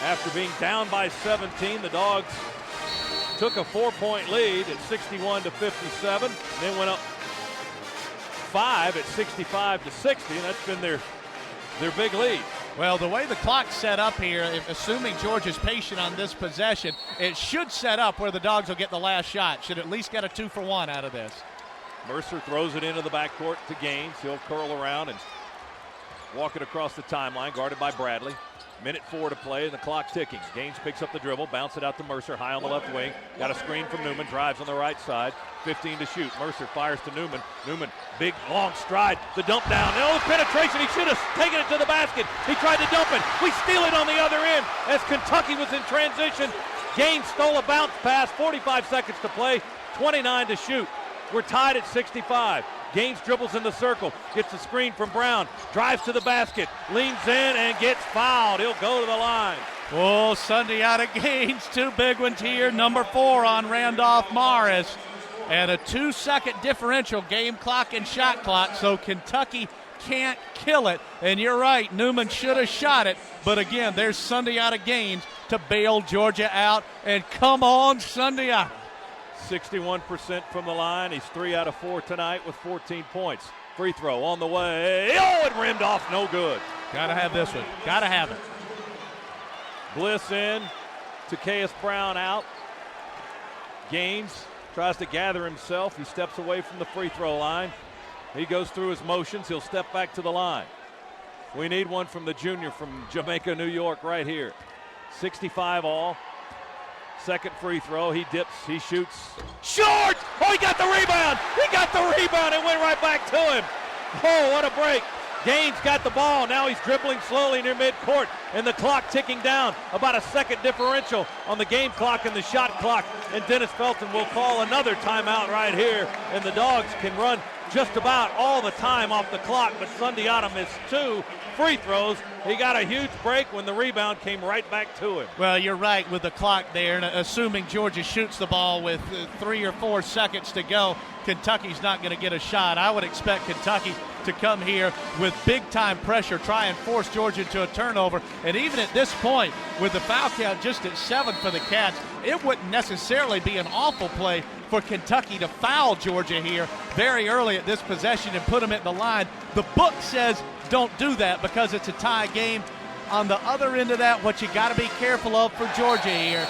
After being down by 17, the Dogs took a 4-point lead at 61-57, then went up 5 at 65-60, and that's been their big lead. Well, the way the clock's set up here, assuming Georgia's patient on this possession, it should set up where the Dogs will get the last shot. Should at least get a 2-for-1 out of this. Mercer throws it into the backcourt to Gaines. He'll curl around and walk it across the timeline, guarded by Bradley. 1:04 to play, and the clock ticking. Gaines picks up the dribble, bounce it out to Mercer, high on the left wing. Got a screen from Newman, drives on the right side. 15 to shoot. Mercer fires to Newman. Newman, big, long stride. The dump down. Oh, penetration. He should have taken it to the basket. He tried to dump it. We steal it on the other end as Kentucky was in transition. Gaines stole a bounce pass. 45 seconds to play. 29 to shoot. We're tied at 65. Gaines dribbles in the circle, gets a screen from Brown, drives to the basket, leans in and gets fouled. He'll go to the line. Oh, Sundiata Gaines, 2 big ones here. Number 4 on Randolph Morris. And a 2-second differential, game clock and shot clock, so Kentucky can't kill it. And you're right, Newman should have shot it. But again, there's Sundiata Gaines to bail Georgia out. And come on, Sundiata. 61% from the line. He's 3 out of 4 tonight with 14 points. Free throw on the way. Oh, it rimmed off. No good. Got to have this one. Got to have it. Bliss in. Takeas Brown out. Gaines tries to gather himself. He steps away from the free throw line. He goes through his motions. He'll step back to the line. We need one from the junior from Jamaica, New York, right here. 65 all. Second free throw. He dips. He shoots. Short! Oh, he got the rebound! He got the rebound and went right back to him. Oh, what a break. Gaines got the ball. Now he's dribbling slowly near midcourt, and the clock ticking down. About a second differential on the game clock and the shot clock. And Dennis Felton will call another timeout right here, and the Dogs can run just about all the time off the clock, but Sundiata missed 2 free throws. He got a huge break when the rebound came right back to him. Well, you're right with the clock there, and assuming Georgia shoots the ball with 3 or 4 seconds to go, Kentucky's not going to get a shot. I would expect Kentucky to come here with big-time pressure, try and force Georgia to a turnover. And even at this point, with the foul count just at 7 for the Cats, it wouldn't necessarily be an awful play for Kentucky to foul Georgia here very early at this possession and put them at the line. The book says don't do that because it's a tie game. On the other end of that, what you got to be careful of for Georgia here,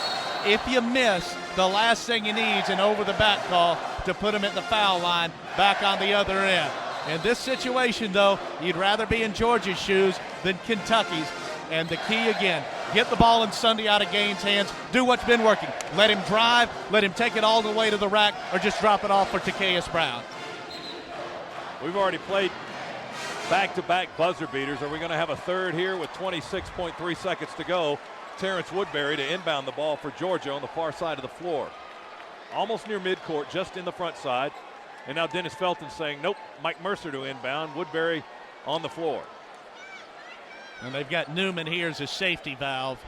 if you miss, the last thing you need is an over-the-back call to put them at the foul line back on the other end. In this situation, though, you'd rather be in Georgia's shoes than Kentucky's. And the key again, get the ball in Sundiata Gaines' hands, do what's been working. Let him drive, let him take it all the way to the rack, or just drop it off for Takeas Brown. We've already played back-to-back buzzer beaters. Are we going to have a third here with 26.3 seconds to go? Terrence Woodbury to inbound the ball for Georgia on the far side of the floor. Almost near midcourt, just in the front side. And now Dennis Felton saying, nope, Mike Mercer to inbound. Woodbury on the floor. And they've got Newman here as a safety valve.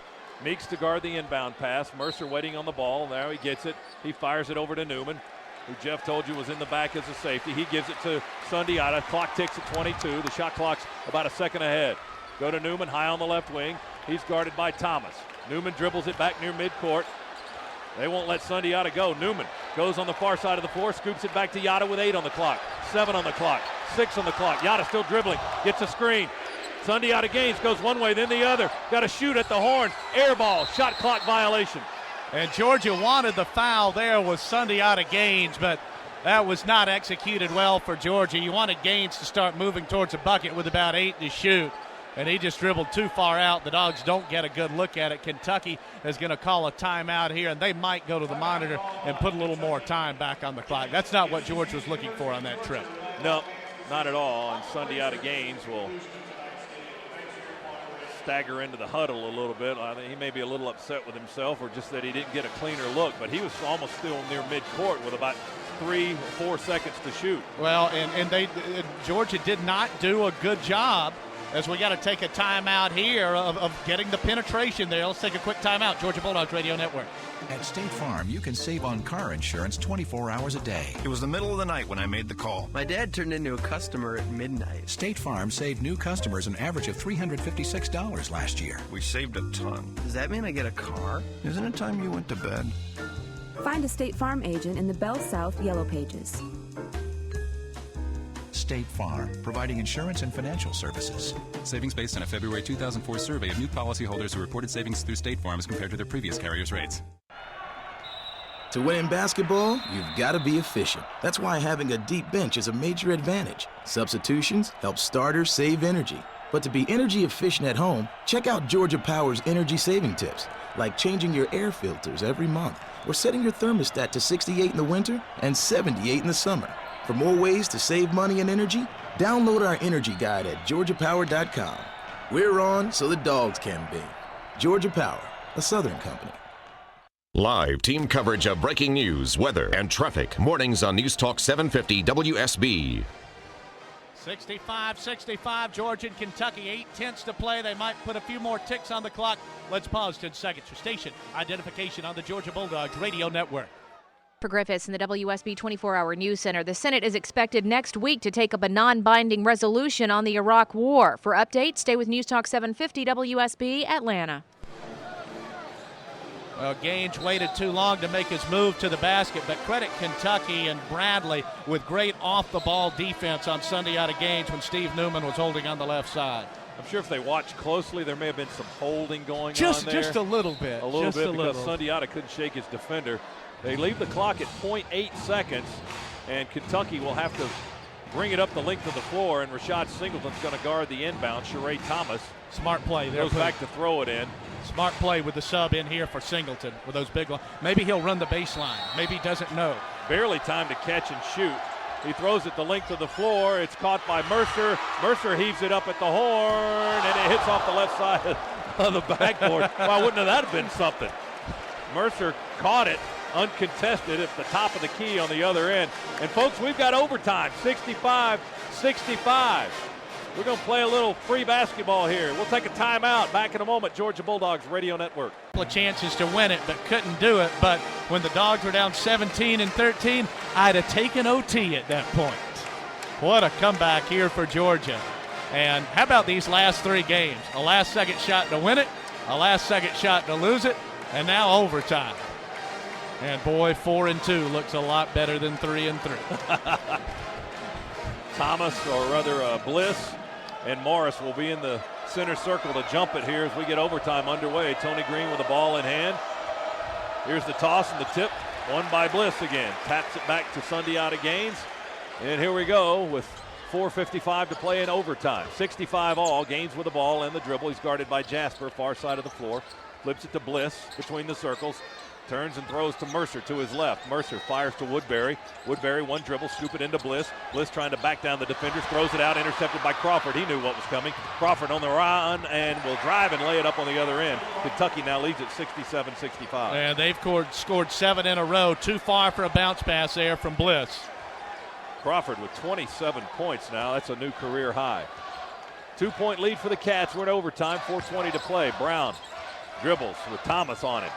Meeks to guard the inbound pass. Mercer waiting on the ball. Now he gets it. He fires it over to Newman, who Jeff told you was in the back as a safety. He gives it to Sundiata. Clock ticks at 22. The shot clock's about a second ahead. Go to Newman, high on the left wing. He's guarded by Thomas. Newman dribbles it back near midcourt. They won't let Sundiata go. Newman goes on the far side of the floor, scoops it back to Yata with 8 on the clock, 7 on the clock, 6 on the clock. Yata still dribbling, gets a screen. Sundiata Gaines goes one way, then the other. Got to shoot at the horn. Air ball, shot clock violation. And Georgia wanted the foul there with Sundiata Gaines, but that was not executed well for Georgia. You wanted Gaines to start moving towards the bucket with about 8 to shoot, and he just dribbled too far out. The Dogs don't get a good look at it. Kentucky is going to call a timeout here, and they might go to the monitor and put a little more time back on the clock. That's not what Georgia was looking for on that trip. No, not at all. And Sundiata Gaines will stagger into the huddle a little bit. I think he may be a little upset with himself, or just that he didn't get a cleaner look, but he was almost still near midcourt with about 3 or 4 seconds to shoot. Well, and Georgia did not do a good job, as we got to take a timeout here of getting the penetration there. Let's take a quick timeout. Georgia Bulldogs Radio Network. At State Farm, you can save on car insurance 24 hours a day. It was the middle of the night when I made the call. My dad turned into a customer at midnight. State Farm saved new customers an average of $356 last year. We saved a ton. Does that mean I get a car? Isn't it time you went to bed? Find a State Farm agent in the Bell South Yellow Pages. State Farm, providing insurance and financial services. Savings based on a February 2004 survey of new policyholders who reported savings through State Farm as compared to their previous carrier's rates. To win in basketball, you've got to be efficient. That's why having a deep bench is a major advantage. Substitutions help starters save energy. But to be energy efficient at home, check out Georgia Power's energy saving tips, like changing your air filters every month or setting your thermostat to 68 in the winter and 78 in the summer. For more ways to save money and energy, download our energy guide at georgiapower.com. We're on so the dogs can be. Georgia Power, a Southern company. Live team coverage of breaking news, weather, and traffic. Mornings on News Talk 750 WSB. 65-65, Georgia and Kentucky, 8/10 to play. They might put a few more ticks on the clock. Let's pause 10 seconds for station identification on the Georgia Bulldogs Radio Network. For Griffiths in the WSB 24-hour News Center, the Senate is expected next week to take up a non-binding resolution on the Iraq War. For updates, stay with News Talk 750 WSB Atlanta. Well, Gaines waited too long to make his move to the basket, but credit Kentucky and Bradley with great off-the-ball defense on Sundiata Gaines when Steve Newman was holding on the left side. I'm sure if they watch closely, there may have been some holding going on there. Just a little bit. A little bit because Sundiata couldn't shake his defender. They leave the clock at 0.8 seconds, and Kentucky will have to bring it up the length of the floor, and Rashad Singleton's going to guard the inbound. Sheree Thomas Smart play there. goes back to throw it in. Smart play with the sub in here for Singleton with those big ones. Maybe he'll run the baseline. Maybe he doesn't know. Barely time to catch and shoot. He throws it the length of the floor. It's caught by Mercer. Mercer heaves it up at the horn, and it hits off the left side of the backboard. Why wouldn't that have been something? Mercer caught it uncontested at the top of the key on the other end. And folks, we've got overtime, 65-65. We're going to play a little free basketball here. We'll take a timeout. Back in a moment. Georgia Bulldogs Radio Network. Couple of chances to win it, but couldn't do it. But when the Dogs were down 17-13, I'd have taken OT at that point. What a comeback here for Georgia. And how about these last three games? A last-second shot to win it, a last-second shot to lose it, and now overtime. And boy, 4-2 looks a lot better than 3-3. Thomas, or rather Bliss, and Morris will be in the center circle to jump it here as we get overtime underway. Tony Green with the ball in hand. Here's the toss and the tip. Won by Bliss again. Taps it back to Sundiata Gaines. And here we go with 4:55 to play in overtime. 65 all. Gaines with the ball and the dribble. He's guarded by Jasper, far side of the floor. Flips it to Bliss between the circles. Turns and throws to Mercer to his left. Mercer fires to Woodbury. Woodbury, one dribble, scoop it into Bliss. Bliss trying to back down the defenders, throws it out, intercepted by Crawford. He knew what was coming. Crawford on the run and will drive and lay it up on the other end. Kentucky now leads at 67-65. And they've scored 7 in a row. Too far for a bounce pass there from Bliss. Crawford with 27 points now. That's a new career high. 2-point lead for the Cats. We're in overtime. 4:20 to play. Brown dribbles with Thomas on it.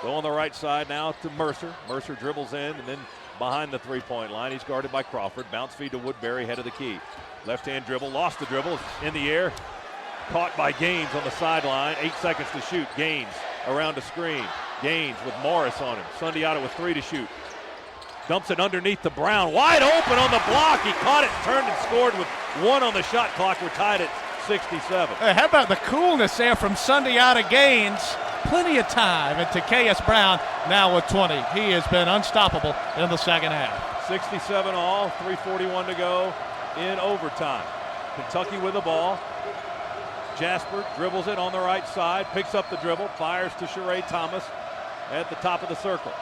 Go on the right side now to Mercer. Mercer dribbles in and then behind the three-point line. He's guarded by Crawford. Bounce feed to Woodbury, head of the key. Left-hand dribble, lost the dribble, in the air. Caught by Gaines on the sideline. 8 seconds to shoot. Gaines around the screen. Gaines with Morris on him. Sundiata with 3 to shoot. Dumps it underneath to Brown. Wide open on the block. He caught it, turned and scored with 1 on the shot clock. We're tied at 67. Hey, how about the coolness there from Sundiata Gaines? Plenty of time, and Takeas Brown now with 20. He has been unstoppable in the second half. 67 all, 3:41 to go in overtime. Kentucky with the ball. Jasper dribbles it on the right side, picks up the dribble, fires to Sheree Thomas at the top of the circle.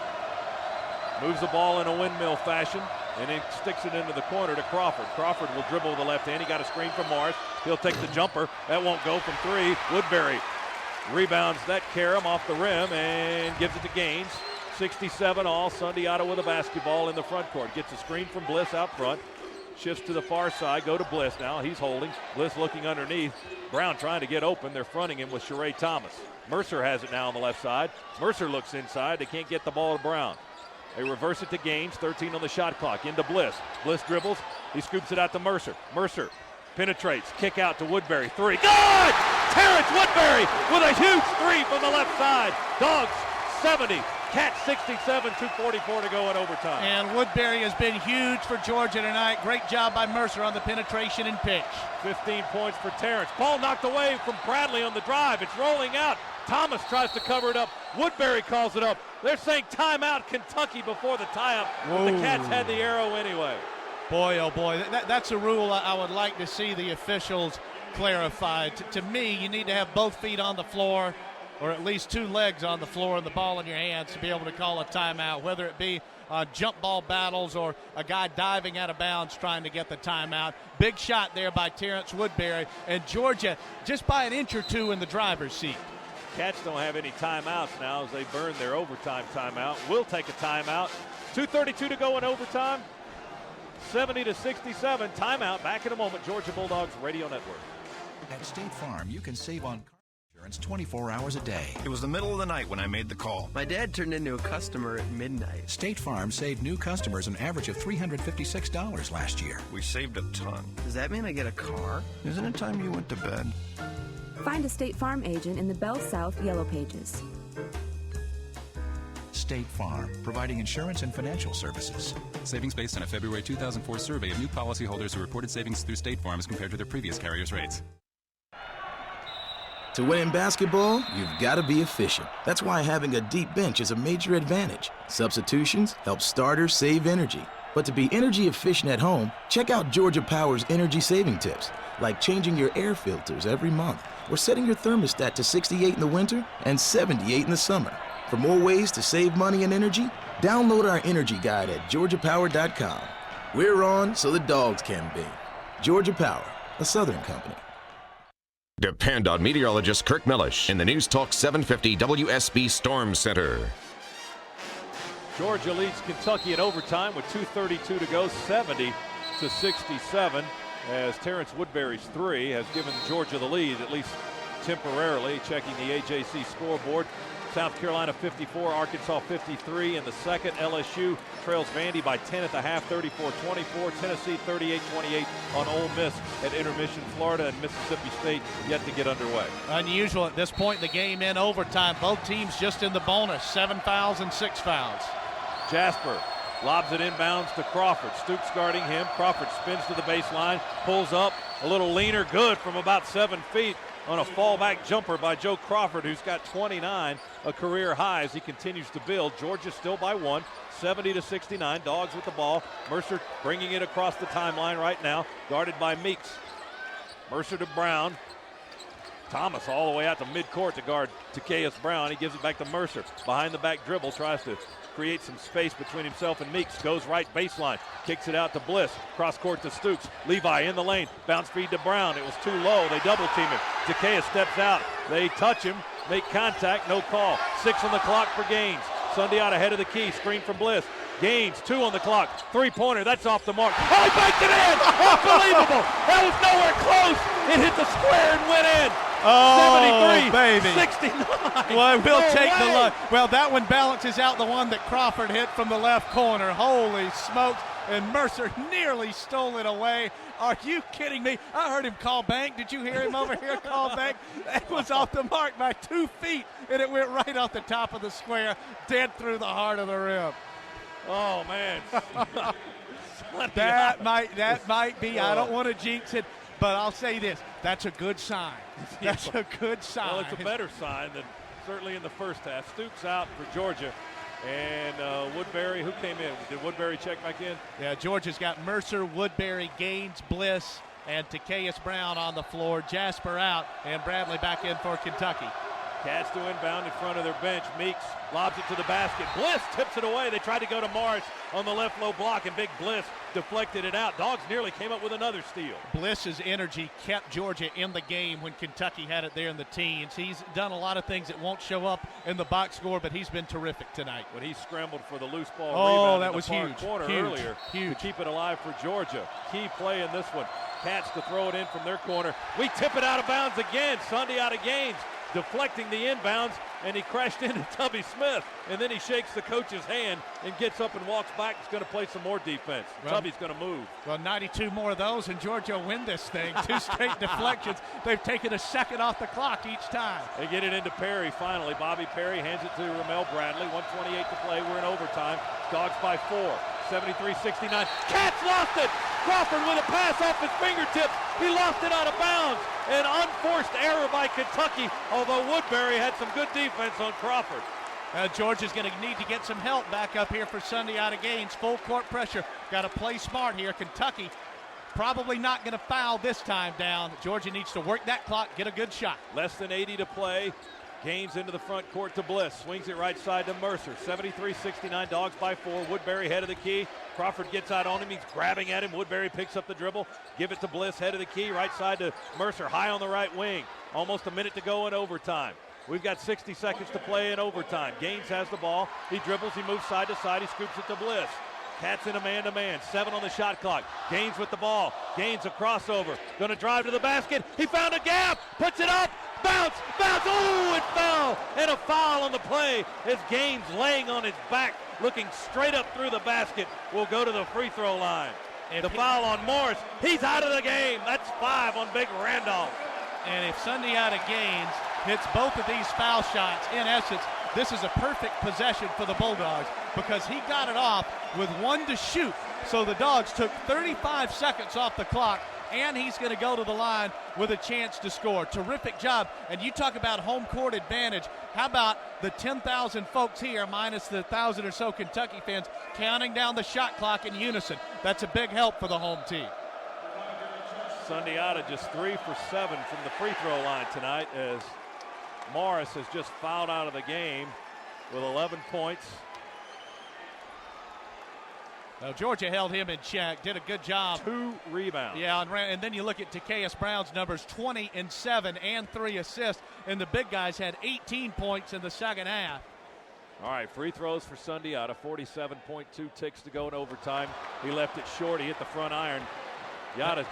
Moves the ball in a windmill fashion and then sticks it into the corner to Crawford. Crawford will dribble with the left hand. He got a screen from Morris. He'll take the jumper. That won't go from 3. Woodbury rebounds that carom off the rim and gives it to Gaines. 67 all. Sundiata with a basketball in the front court. Gets a screen from Bliss out front. Shifts to the far side. Go to Bliss now. He's holding. Bliss looking underneath. Brown trying to get open. They're fronting him with Sheree Thomas. Mercer has it now on the left side. Mercer looks inside. They can't get the ball to Brown. They reverse it to Gaines. 13 on the shot clock. Into Bliss. Bliss dribbles. He scoops it out to Mercer. Mercer penetrates. Kick out to Woodbury. 3. Good! Terrence Woodbury with a huge 3 from the left side. Dogs 70. Cats 67. 2:44 to go in overtime. And Woodbury has been huge for Georgia tonight. Great job by Mercer on the penetration and pitch. 15 points for Terrence. Ball knocked away from Bradley on the drive. It's rolling out. Thomas tries to cover it up. Woodbury calls it up. They're saying timeout Kentucky before the tie-up. But the Cats had the arrow anyway. Boy, oh boy, that's a rule I would like to see the officials clarify. To me, you need to have both feet on the floor, or at least 2 legs on the floor and the ball in your hands to be able to call a timeout, whether it be jump ball battles or a guy diving out of bounds trying to get the timeout. Big shot there by Terrence Woodbury, and Georgia just by an inch or 2 in the driver's seat. Cats don't have any timeouts now as they burn their overtime timeout. We'll take a timeout. 2:32 to go in overtime. 70-67. Timeout. Back in a moment. Georgia Bulldogs Radio Network. At State Farm, you can save on car insurance 24 hours a day. It was the middle of the night when I made the call. My dad turned into a customer at midnight. State Farm saved new customers an average of $356 last year. We saved a ton. Does that mean I get a car? Isn't it time you went to bed? Find a State Farm agent in the Bell South Yellow Pages. State Farm, providing insurance and financial services. Savings based on a February 2004 survey of new policyholders who reported savings through State Farm as compared to their previous carrier's rates. To win in basketball, you've got to be efficient. That's why having a deep bench is a major advantage. Substitutions help starters save energy. But to be energy efficient at home, check out Georgia Power's energy saving tips, like changing your air filters every month or setting your thermostat to 68 in the winter and 78 in the summer. For more ways to save money and energy, download our energy guide at georgiapower.com. We're on so the dogs can be. Georgia Power, a Southern company. Depend on meteorologist Kirk Mellish in the News Talk 750 WSB Storm Center. Georgia leads Kentucky in overtime with 2:32 to go, 70-67, as Terrence Woodbury's three has given Georgia the lead, at least temporarily. Checking the AJC scoreboard, South Carolina 54, Arkansas 53 in the second. LSU trails Vandy by 10 at the half, 34-24. Tennessee 38-28 on Ole Miss at intermission. Florida and Mississippi State yet to get underway. Unusual at this point in the game in overtime. Both teams just in the bonus, 7 fouls and 6 fouls. Jasper lobs it inbounds to Crawford. Stoops guarding him. Crawford spins to the baseline, pulls up, a little leaner, good from about 7 feet on a fallback jumper by Joe Crawford, who's got 29, a career high as he continues to build. Georgia still by 1, 70-69. Dogs with the ball. Mercer bringing it across the timeline right now, guarded by Meeks. Mercer to Brown. Thomas all the way out to midcourt to guard Takeas Brown. He gives it back to Mercer. Behind the back dribble, tries to create some space between himself and Meeks. Goes right baseline, kicks it out to Bliss. Cross court to Stoops. Levi in the lane. Bounce feed to Brown. It was too low. They double team him. Takeas steps out. They touch him, make contact, no call. 6 on the clock for Gaines. Sundiata ahead of the key. Screen from Bliss. Gaines, 2 on the clock. 3-pointer, that's off the mark. Oh, he banked it in! Unbelievable! That was nowhere close. It hit the square and went in. Oh, 73, baby. 69. Well, we'll No take the way. luck. Well, that one balances out the one that Crawford hit from the left corner. Holy smokes. And Mercer nearly stole it away. Are you kidding me? I heard him call bank. Did you hear him over here call bank? That was off the mark by 2 feet, and it went right off the top of the square, dead through the heart of the rim. Oh, man. That might be. I don't want to jinx it, but I'll say this. That's a good sign. That's a good sign. Well, it's a better sign than certainly in the first half. Stoops out for Georgia. And Woodbury, who came in? Did Woodbury check back in? Yeah, Georgia's got Mercer, Woodbury, Gaines, Bliss, and Takeas Brown on the floor. Jasper out, and Bradley back in for Kentucky. Cats to inbound in front of their bench. Meeks lobs it to the basket. Bliss tips it away. They tried to go to Morris on the left low block, and Big Bliss deflected it out. Dogs nearly came up with another steal. Bliss's energy kept Georgia in the game when Kentucky had it there in the teens. He's done a lot of things that won't show up in the box score, but he's been terrific tonight. When he scrambled for the loose ball rebound that in the was far huge. corner earlier to keep it alive for Georgia. Key play in this one. Cats to throw it in from their corner. We tip it out of bounds again. Sunday out of Gaines, deflecting the inbounds, and he crashed into Tubby Smith, and then he shakes the coach's hand and gets up and walks back. He's going to play some more defense. Well, Tubby's going to move. Well, 92 more of those, and Georgia will win this thing. 2 straight deflections. They've taken a second off the clock each time. They get it into Perry finally. Bobby Perry hands it to Ramel Bradley. 1:28 to play. We're in overtime. Dogs by 4. 73-69. Cats lost it. Crawford with a pass off his fingertips. He lost it out of bounds. An unforced error by Kentucky, although Woodbury had some good defense on Crawford. Georgia's going to need to get some help back up here for Sunday out of Gaines. Full court pressure. Got to play smart here. Kentucky probably not going to foul this time down. Georgia needs to work that clock, get a good shot. Less than 80 to play. Gaines into the front court to Bliss. Swings it right side to Mercer. 73-69, Dogs by 4. Woodbury head of the key. Crawford gets out on him. He's grabbing at him. Woodbury picks up the dribble. Give it to Bliss, head of the key. Right side to Mercer, high on the right wing. Almost a minute to go in overtime. We've got 60 seconds to play in overtime. Gaines has the ball. He dribbles. He moves side to side. He scoops it to Bliss. Cats in a man-to-man. 7 on the shot clock. Gaines with the ball. Gaines a crossover. Going to drive to the basket. He found a gap. Puts it up. Bounce. Bounce. Oh, it fell. And a foul on the play as Gaines, laying on his back, looking straight up through the basket, will go to the free throw line. The foul on Morris. He's out of the game. That's 5 on Big Randolph. And if Sunday out of Gaines hits both of these foul shots, in essence, this is a perfect possession for the Bulldogs because he got it off with 1 to shoot. So the Dogs took 35 seconds off the clock and he's going to go to the line with a chance to score. Terrific job. And you talk about home court advantage. How about the 10,000 folks here, minus the 1,000 or so Kentucky fans, counting down the shot clock in unison? That's a big help for the home team. Sundiata just 3 for 7 from the free throw line tonight, as Morris has just fouled out of the game with 11 points. Well, Georgia held him in check, did a good job. 2 rebounds. Yeah, and then you look at Takeas Brown's numbers, 20 and 7 and 3 assists, and the big guys had 18 points in the second half. All right, free throws for Sundiata, 47.2 ticks to go in overtime. He left it short, he hit the front iron. Yada's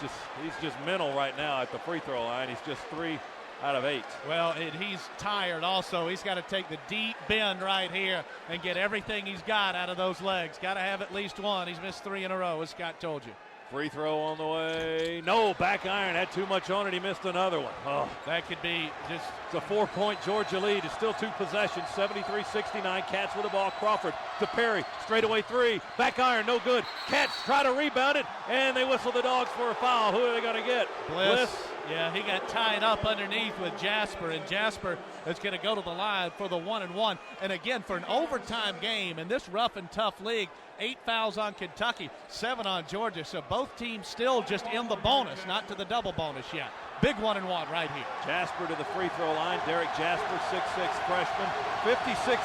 he's just mental right now at the free throw line. He's just 3 out of 8. Well, and he's tired also. He's got to take the deep bend right here and get everything he's got out of those legs. Got to have at least one. He's missed 3 in a row, as Scott told you. Free throw on the way. No, back iron. Had too much on it. He missed another one. Oh, that could be just. It's a 4-point Georgia lead. It's still 2 possessions. 73-69. Cats with the ball. Crawford to Perry. Straightaway 3. Back iron. No good. Cats try to rebound it, and they whistle the Dogs for a foul. Who are they going to get? Bliss. Yeah, he got tied up underneath with Jasper, and Jasper is going to go to the line for the 1-and-1. And again, for an overtime game in this rough and tough league, 8 fouls on Kentucky, 7 on Georgia. So both teams still just in the bonus, not to the double bonus yet. Big 1-and-1 right here. Jasper to the free throw line. Derek Jasper, 6'6" freshman. 56%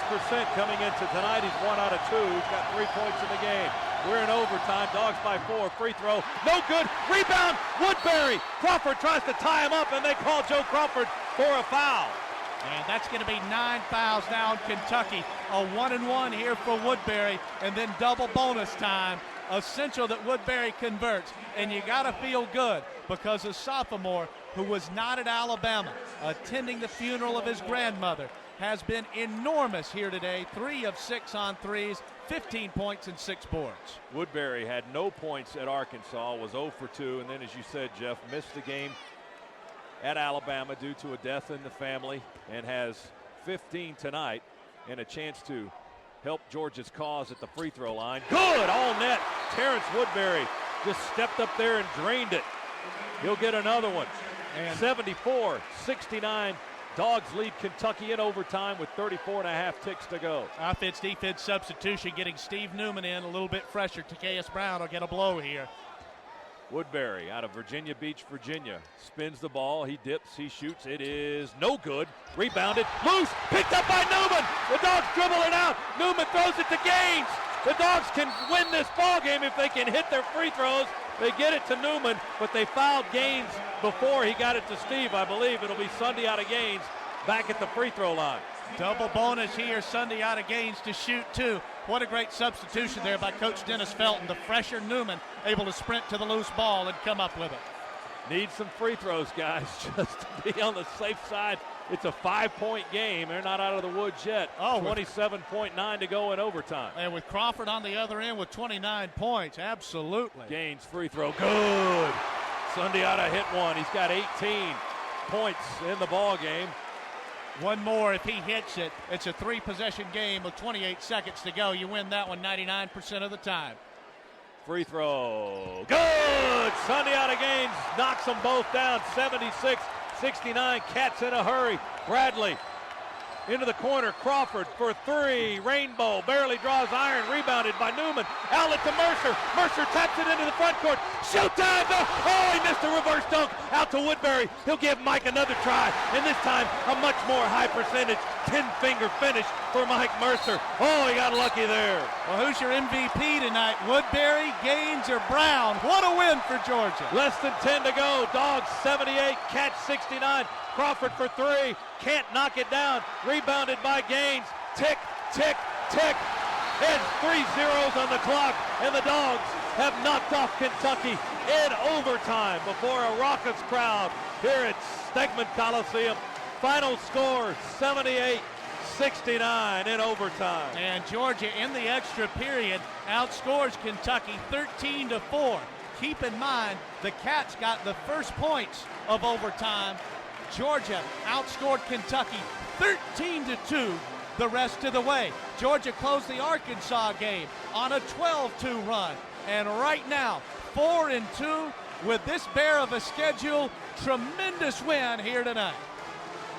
coming into tonight. He's 1 out of 2. He's got 3 points in the game. We're in overtime. Dogs by 4. Free throw. No good. Rebound. Woodbury. Crawford tries to tie him up, and they call Joe Crawford for a foul. And that's going to be 9 fouls now in Kentucky. A 1-and-1 here for Woodbury, and then double bonus time. Essential that Woodbury converts, and you got to feel good because a sophomore who was not at Alabama, attending the funeral of his grandmother, has been enormous here today. 3 of 6 on threes, 15 points and 6 boards. Woodbury had no points at Arkansas, was 0 for 2, and then, as you said, Jeff, missed the game at Alabama due to a death in the family, and has 15 tonight and a chance to help Georgia's cause at the free throw line. Good, all net. Terrence Woodbury just stepped up there and drained it. He'll get another one. And 74-69. Dogs lead Kentucky in overtime with 34.5 ticks to go. Offense-defense substitution, getting Steve Newman in a little bit fresher. Takeas Brown will get a blow here. Woodbury out of Virginia Beach, Virginia. Spins the ball, he dips, he shoots. It is no good. Rebounded, loose, picked up by Newman. The Dogs dribble it out. Newman throws it to Gaines. The Dogs can win this ball game if they can hit their free throws. They get it to Newman, but they fouled Gaines before he got it to Steve. I believe it'll be Sundiata Gaines back at the free throw line. Double bonus here, Sundiata Gaines to shoot 2. What a great substitution there by Coach Dennis Felton. The fresher Newman able to sprint to the loose ball and come up with it. Need some free throws, guys, just to be on the safe side. It's a 5-point game. They're not out of the woods yet. 27.9 to go in overtime. And with Crawford on the other end with 29 points, absolutely. Gaines free throw, good. Sundiata hit one. He's got 18 points in the ball game. One more if he hits it. It's a 3-possession game with 28 seconds to go. You win that one 99% of the time. Free throw, good! Sundiata Gaines knocks them both down, 76-69. Cats in a hurry. Bradley into the corner. Crawford for 3. Rainbow barely draws iron. Rebounded by Newman. Outlet to Mercer. Mercer taps it into the front court. Showtime! Oh, he missed a reverse dunk. Out to Woodbury. He'll give Mike another try. And this time, a much more high percentage 10-finger finish for Mike Mercer. Oh, he got lucky there. Well, who's your MVP tonight? Woodbury, Gaines, or Brown? What a win for Georgia. Less than 10 to go. Dogs 78, Cats 69. Crawford for 3. Can't knock it down. Rebounded by Gaines. Tick, tick, tick. And 3 zeros on the clock. And the Dogs have knocked off Kentucky in overtime before a raucous crowd here at Stegman Coliseum. Final score 78-69 in overtime. And Georgia in the extra period outscores Kentucky 13-4. Keep in mind the Cats got the first points of overtime. Georgia outscored Kentucky 13-2 the rest of the way. Georgia closed the Arkansas game on a 12-2 run. And right now, 4-2, with this bear of a schedule. Tremendous win here tonight.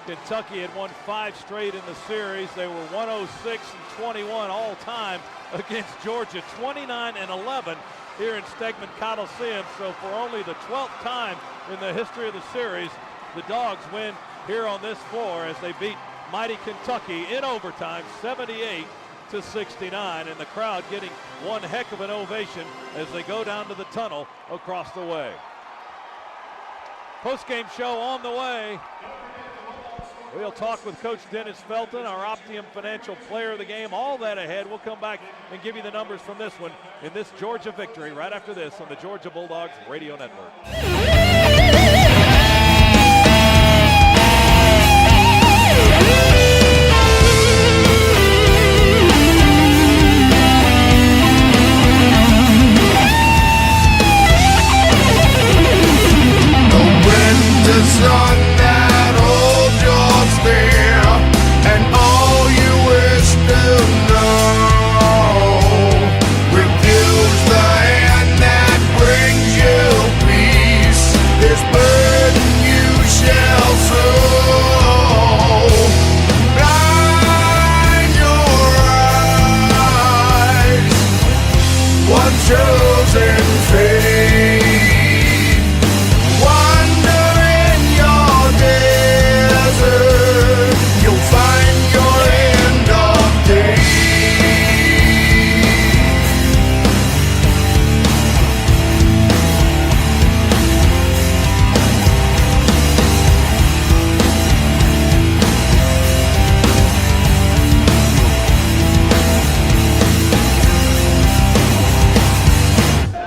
Kentucky had won 5 straight in the series. They were 106-21 all time against Georgia, 29-11 here in Stegman Coliseum. So for only the 12th time in the history of the series, the Dogs win here on this floor as they beat mighty Kentucky in overtime, 78-69, and the crowd getting one heck of an ovation as they go down to the tunnel across the way. Post-game show on the way. We'll talk with Coach Dennis Felton, our Optium Financial Player of the Game. All that ahead. We'll come back and give you the numbers from this one in this Georgia victory right after this on the Georgia Bulldogs Radio Network.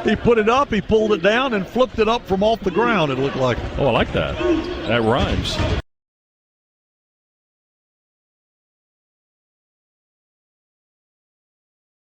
He put it up, he pulled it down, and flipped it up from off the ground, it looked like. Oh, I like that. That rhymes.